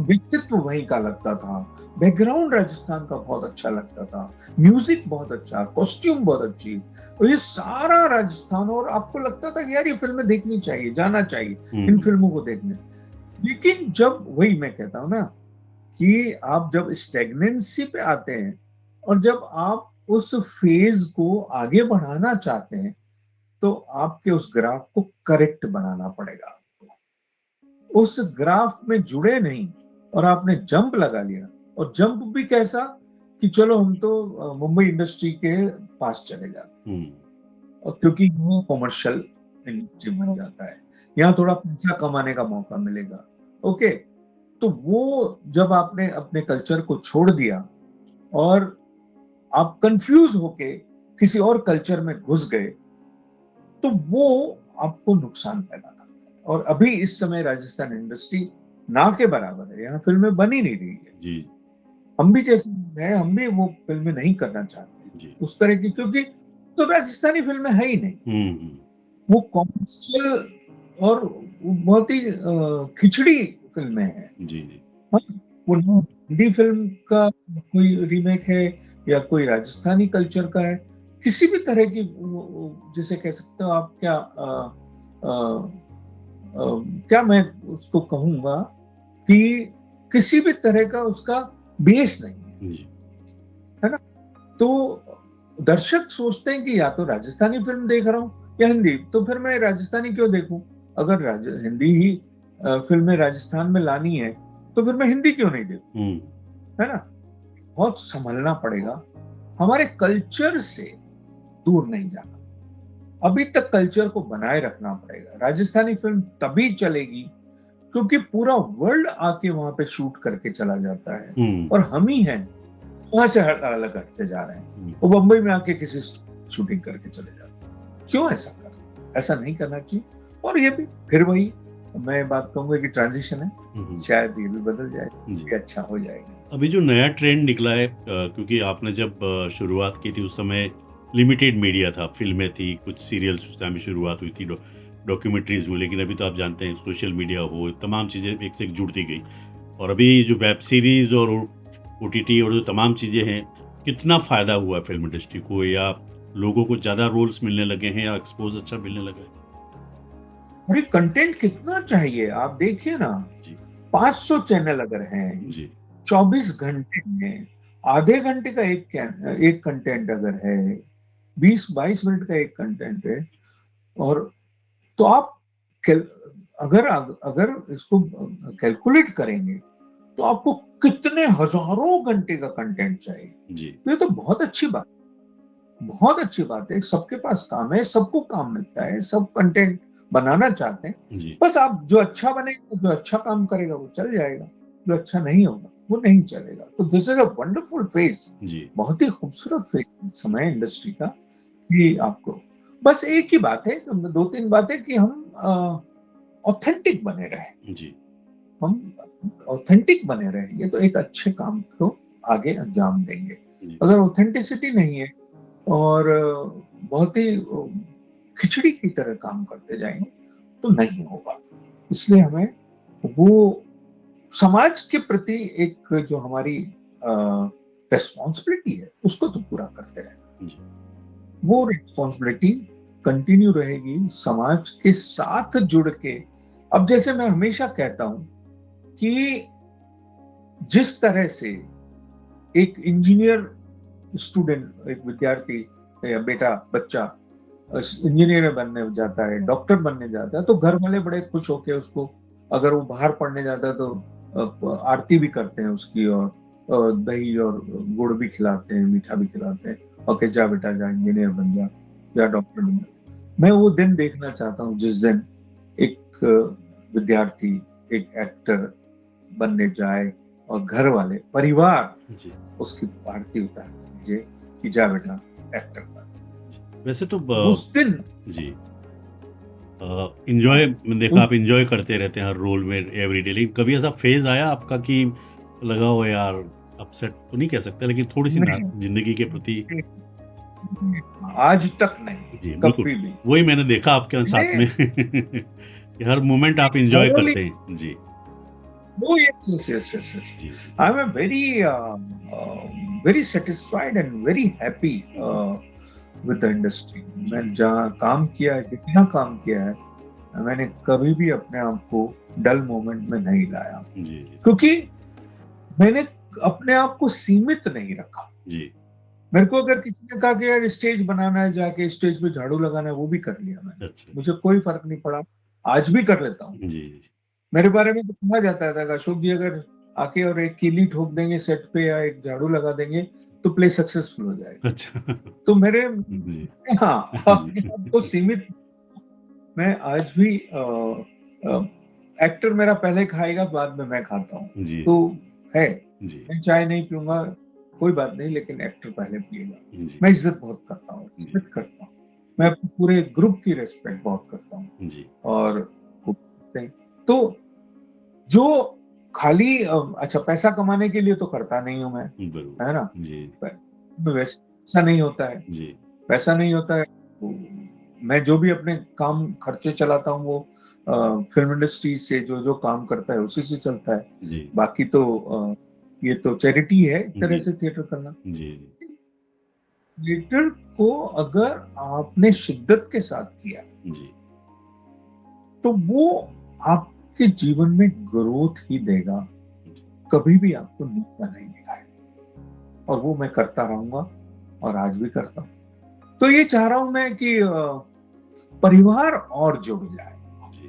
व्यक्तित्व वहीं का लगता था, बैकग्राउंड राजस्थान का बहुत अच्छा लगता था, म्यूजिक बहुत अच्छा, कॉस्ट्यूम बहुत अच्छी, तो ये सारा राजस्थान, और आपको लगता था कि यार ये फिल्में देखनी चाहिए, जाना चाहिए इन हुँ, फिल्मों को देखने। लेकिन जब, वही मैं कहता हूँ ना, कि आप जब स्टेगनेंसी पे आते हैं और जब आप उस फेज को आगे बढ़ाना चाहते हैं, तो आपके उस ग्राफ को करेक्ट बनाना पड़ेगा आपको। उस ग्राफ में जुड़े नहीं और आपने जंप लगा लिया, और जंप भी कैसा, कि चलो हम तो मुंबई इंडस्ट्री के पास चले जाते हुँ, हैं, और क्योंकि वो कमर्शियल इंडस्ट्री बन जाता है, यहाँ थोड़ा पैसा कमाने का मौका मिलेगा। ओके, तो वो जब आपने अपने कल्चर को छोड़ दिया और आप कंफ्यूज होके किसी और कल्चर में घुस गए, तो वो आपको नुकसान पैदा करता है। और अभी इस समय राजस्थान इंडस्ट्री ना के बराबर है, यहाँ फिल्में बन ही नहीं रही है। जी, हम भी जैसे हैं, हम भी वो फिल्में नहीं करना चाहते जी, उस तरह की, क्योंकि तो राजस्थानी फिल्में है ही नहीं। हुँ, हुँ, वो कॉमर्शियल और बहुत ही खिचड़ी फिल्में हैं। जी, जी, हाँ, वो हिंदी फिल्म का कोई रीमेक है या कोई राजस्थानी कल्चर का है, किसी भी तरह की जिसे कह सकते हो आप, क्या क्या मैं उसको कहूँगा, कि किसी भी तरह का उसका बेस नहीं जी, है ना? तो दर्शक सोचते हैं कि या तो राजस्थानी फिल्म देख रहा हूँ या हिंदी, तो फिर मैं राजस्थानी क्यों देखूं? अगर हिंदी ही फिल्में राजस्थान में लानी है, तो फिर मैं हिंदी क्यों नहीं देखूं? हुँ, है ना? बहुत संभलना पड़ेगा, हमारे कल्चर से दूर नहीं जाना, अभी तक कल्चर को बनाए रखना पड़ेगा। राजस्थानी फिल्म तभी चलेगी क्योंकि पूरा वर्ल्ड आके वहां पे शूट करके चला जाता है, हुँ, और हम ही हैं वहां से अलग हटते जा रहे हैं। हुँ, वो बंबई में आके किसी शूटिंग करके चले जाते हैं। क्यों ऐसा कर रहे हैं? ऐसा नहीं करना चाहिए। और ये भी फिर वही मैं बात कहूंगा कि ट्रांजिशन है, हुँ, हुँ, शायद ये भी बदल जाएगा, जी। ये अच्छा हो जाएगा। अभी जो नया ट्रेंड निकला है क्योंकि आपने जब शुरुआत की थी उस समय लिमिटेड मीडिया था, फ़िल्में थी, कुछ सीरियल्स उस टाइम पे शुरुआत हुई थी। डॉक्यूमेंट्रीज़ हुई, लेकिन अभी तो आप जानते हैं सोशल मीडिया हो, तमाम चीज़ें एक से एक जुड़ती गई। और अभी जो वेब सीरीज़ और ओटीटी और जो तमाम चीज़ें हैं, कितना फ़ायदा हुआ है फ़िल्म इंडस्ट्री को, या लोगों को ज़्यादा रोल्स मिलने लगे हैं या एक्सपोज़ अच्छा मिलने लगा है? अरे कंटेंट कितना चाहिए, आप देखिए ना, जी, 500 चैनल अगर हैं, जी, 24 घंटे में आधे घंटे का एक कंटेंट अगर है, 20-22 मिनट का एक कंटेंट है, और तो आप कैल- अगर अगर इसको कैलकुलेट करेंगे तो आपको कितने हजारों घंटे का कंटेंट चाहिए। जी, तो ये तो बहुत अच्छी बात है, सबके पास काम है, सबको काम मिलता है, सब कंटेंट बनाना चाहते हैं। जी, बस आप जो अच्छा बनेगा, जो अच्छा काम करेगा वो चल जाएगा, जो अच्छा नहीं होगा वो नहीं चलेगा। तो this is a wonderful phase, जी, बहुत ही खूबसूरत फेज समय इंडस्ट्री का, कि आपको बस एक ही बात है, दो तीन बातें, कि हम ऑथेंटिक बने रहे, जी, हम ऑथेंटिक बने रहेंगे तो एक अच्छे काम को आगे अंजाम देंगे। जी, अगर ऑथेंटिसिटी नहीं है और बहुत ही खिचड़ी की तरह काम करते जाएंगे तो नहीं होगा। इसलिए हमें वो समाज के प्रति एक जो हमारी रेस्पॉन्सिबिलिटी है उसको तो पूरा करते रहना। जी, वो रिस्पॉन्सिबिलिटी कंटिन्यू रहेगी समाज के साथ जुड़ के। अब जैसे मैं हमेशा कहता हूं कि जिस तरह से एक इंजीनियर स्टूडेंट, एक विद्यार्थी या बेटा बच्चा इंजीनियर बनने जाता है, डॉक्टर बनने जाता है, तो घर वाले बड़े खुश होके उसको, अगर वो बाहर पढ़ने जाता है तो आरती भी करते हैं उसकी, और दही और गुड़ भी खिलाते हैं, मीठा भी खिलाते हैं, ओके जा बेटा जा, इंजीनियर बन जा, जा डॉक्टर बन जा। मैं वो दिन देखना चाहता हूँ जिस दिन एक विद्यार्थी एक एक्टर बनने जाए और घर वाले परिवार जी। उसकी आरती उतार दीजिए कि जा बेटा एक्टर बन। वैसे तो उस दिन जी, हाँ, एन्जॉय देखा, उस आप एन्जॉय करते रहते हैं हर रोल में एवरीडे, लेकिन कभी ऐसा फ़ेज़ आया आपका कि लगा हो यार, अपसेट तो नहीं कह सकते, लेकिन थोड़ी-सी ना नहीं, ज़िंदगी के प्रति? आज तक नहीं, जी, बिल्कुल। कभी भी। वही मैंने देखा आपके साथ मैंने में कि हर मोमेंट आप एन्जॉय thoroughly, करते हैं। जी, oh yes, yes, yes, yes, yes. Ji, ji, I'm a very satisfied and very happy ji, with the industry. मैं जी, जहाँ काम किया है, जितना काम किया है, मैंने कभी भी अपने आप को डल मोमेंट में नहीं लाया, जी, जी, क्योंकि मैंने अपने आप को सीमित नहीं रखा। जी, मेरे को अगर किसी ने कहा कि यार स्टेज बनाना है, जाके स्टेज पे झाड़ू लगाना है, वो भी कर लिया मैंने। अच्छा। मुझे कोई फर्क नहीं पड़ा, आज भी कर लेता हूँ। जी, जी, मेरे बारे में तो कहा जाता था कि अशोक जी अगर आके और एक कीली ठोक देंगे सेट पे या एक झाड़ू लगा देंगे तो प्ले सक्सेसफुल हो जाएगा। अच्छा। तो मेरे, जी, हाँ, अपने आप को जी, सीमित, मैं आज भी एक्टर मेरा पहले खाएगा बाद में मैं खाता हूँ, जी, तो है। जी, मैं चाय नहीं पीऊंगा, कोई बात नहीं, लेकिन एक्टर पहले पिएगा। जी, मैं इज्जत बहुत करता हूँ, जी, रिस्पेक्ट करता हूँ, मैं अपने पूरे ग्रुप की रिस्पेक्ट बहुत करता हूँ। जी, और तो जो खाली अच्छा पैसा कमाने के लिए तो करता नहीं हूँ मैं, बरोबर। है ना? जी, वैसे ऐसा नहीं होता है, जी, पैसा नहीं होता है। तो मैं जो भी अपने काम खर्चे चलाता हूँ वो फ़िल्म इंडस्ट्री से जो काम करता है उसी से चलता है। जी, बाकी तो ये तो चैरिटी है एक तरह जी, से थिएटर करना। जी, थिएटर को अगर आपने शिद्दत के साथ किया जी, तो वो आपके जीवन में ग्रोथ ही देगा, जी, कभी भी आपको नीचा नहीं दिखाएगा। और वो मैं करता रहूँगा और आज भी करता हूँ। तो ये चाह रहा हूँ मैं कि परिवार और जुड़ जाए। जी,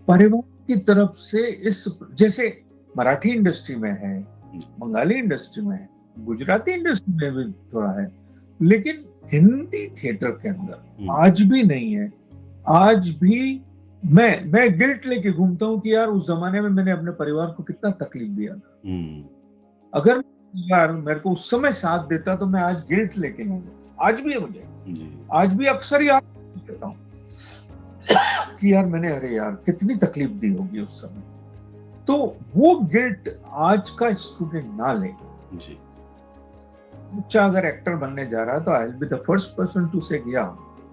परिवार की तरफ से इस, जैसे मराठी इंडस्ट्री में है, जी, बंगाली इंडस्ट्री में है, गुजराती इंडस्ट्री में भी थोड़ा है, लेकिन हिंदी थिएटर के अंदर हुँ, आज भी नहीं है। आज भी मैं गिल्ट लेके घूमता हूँ कि यार उस ज़माने में मैंने अपने परिवार को कितना तकलीफ दिया था। हुँ, अगर यार मेरे को उस समय साथ देता तो मैं आज गिल्ट लेके नहीं घूमता। आज भी है मुझे। जी, आज भी अक्सर याद देता हूँ कि यार मैंने, अरे यार कितनी तकलीफ दी होगी उस समय। तो वो गिल्ट आज का स्टूडेंट ना ले। जी, बच्चा अगर एक्टर बनने जा रहा है तो I will be the first person to say या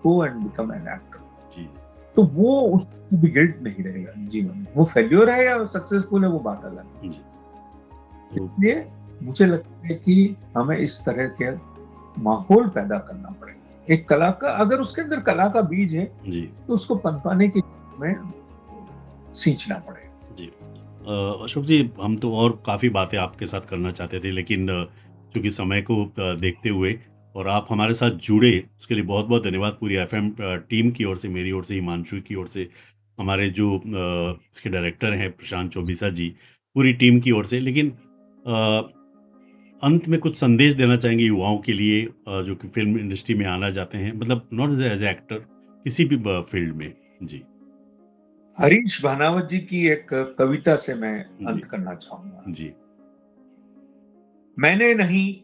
go and become an actor. जी, तो वो उसको भी गिल्ट नहीं रहेगा जीवन में। वो फेल्योर है या सक्सेसफुल है वो बात अलग है। जी। तो इसलिए मुझे लगता है कि हमें इस तरह के माहौल पैदा करना पड़ेगा। एक कला का, अगर उसके अंदर कला का बीज है जी, तो उसको पनपाने के में सींचना पड़ेगा। जी। अशोक जी, हम तो और काफ़ी बातें आपके साथ करना चाहते थे, लेकिन चूँकि समय को देखते हुए और आप हमारे साथ जुड़े, उसके लिए बहुत-बहुत धन्यवाद पूरी एफ़एम टीम की ओर से, मेरी ओर से, हिमांशु की ओर से, हमारे जो इसके डायरेक्टर हैं प्रशांत चौबीसा जी, पूरी टीम की ओर से। लेकिन अ, अंत में कुछ संदेश देना चाहेंगे युवाओं के लिए जो कि फ़िल्म इंडस्ट्री में आना चाहते हैं, मतलब नॉट एज़ ए एक्टर, किसी भी फ़ील्ड में? जी, हरीश भानावत जी की एक कविता से मैं जी, अंत करना चाहूंगा। जी, मैंने नहीं,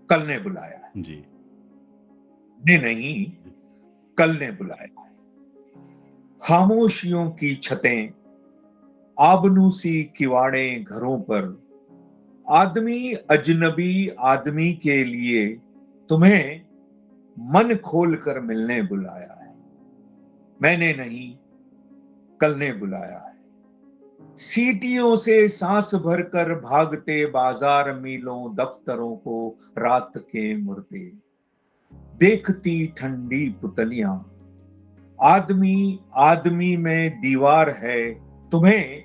कल ने बुलाया है। जी, ने नहीं, जी, कल ने बुलाया है। खामोशियों की छतें, आबनूसी किवाड़े घरों पर, आदमी अजनबी आदमी के लिए तुम्हें मन खोल कर मिलने बुलाया है। मैंने नहीं, कल ने बुलाया है। सीटियों से सांस भरकर भागते बाजार मीलों दफ्तरों को रात के मुर्दे, देखती ठंडी पुतलियां, आदमी आदमी में दीवार है, तुम्हें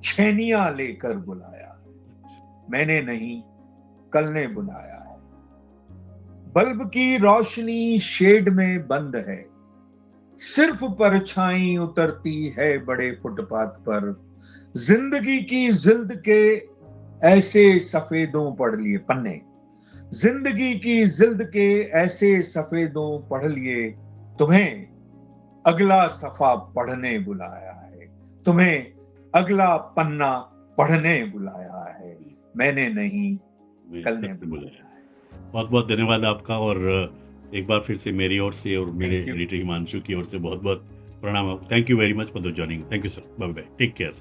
छैनियां लेकर बुलाया है। मैंने नहीं, कल ने बुलाया है। बल्ब की रोशनी शेड में बंद है, सिर्फ परछाई उतरती है बड़े फुटपाथ पर। जिंदगी की जिल्द के ऐसे सफेदों पढ़ लिए पन्ने, जिंदगी की जिल्द के ऐसे सफेदों पढ़ लिए, तुम्हें अगला सफा पढ़ने बुलाया है। तुम्हें अगला पन्ना पढ़ने बुलाया है। जी, मैंने नहीं, मैं कल ने सबसे बोला है। बुलाया है। बहुत-बहुत धन्यवाद आपका और एक बार फिर से मेरी ओर से और मेरे थैंक यू। एडिटर हिमांशु की ओर से बहुत-बहुत प्रणाम। Thank you very much for the joining. Thank you sir. Bye bye. Take care.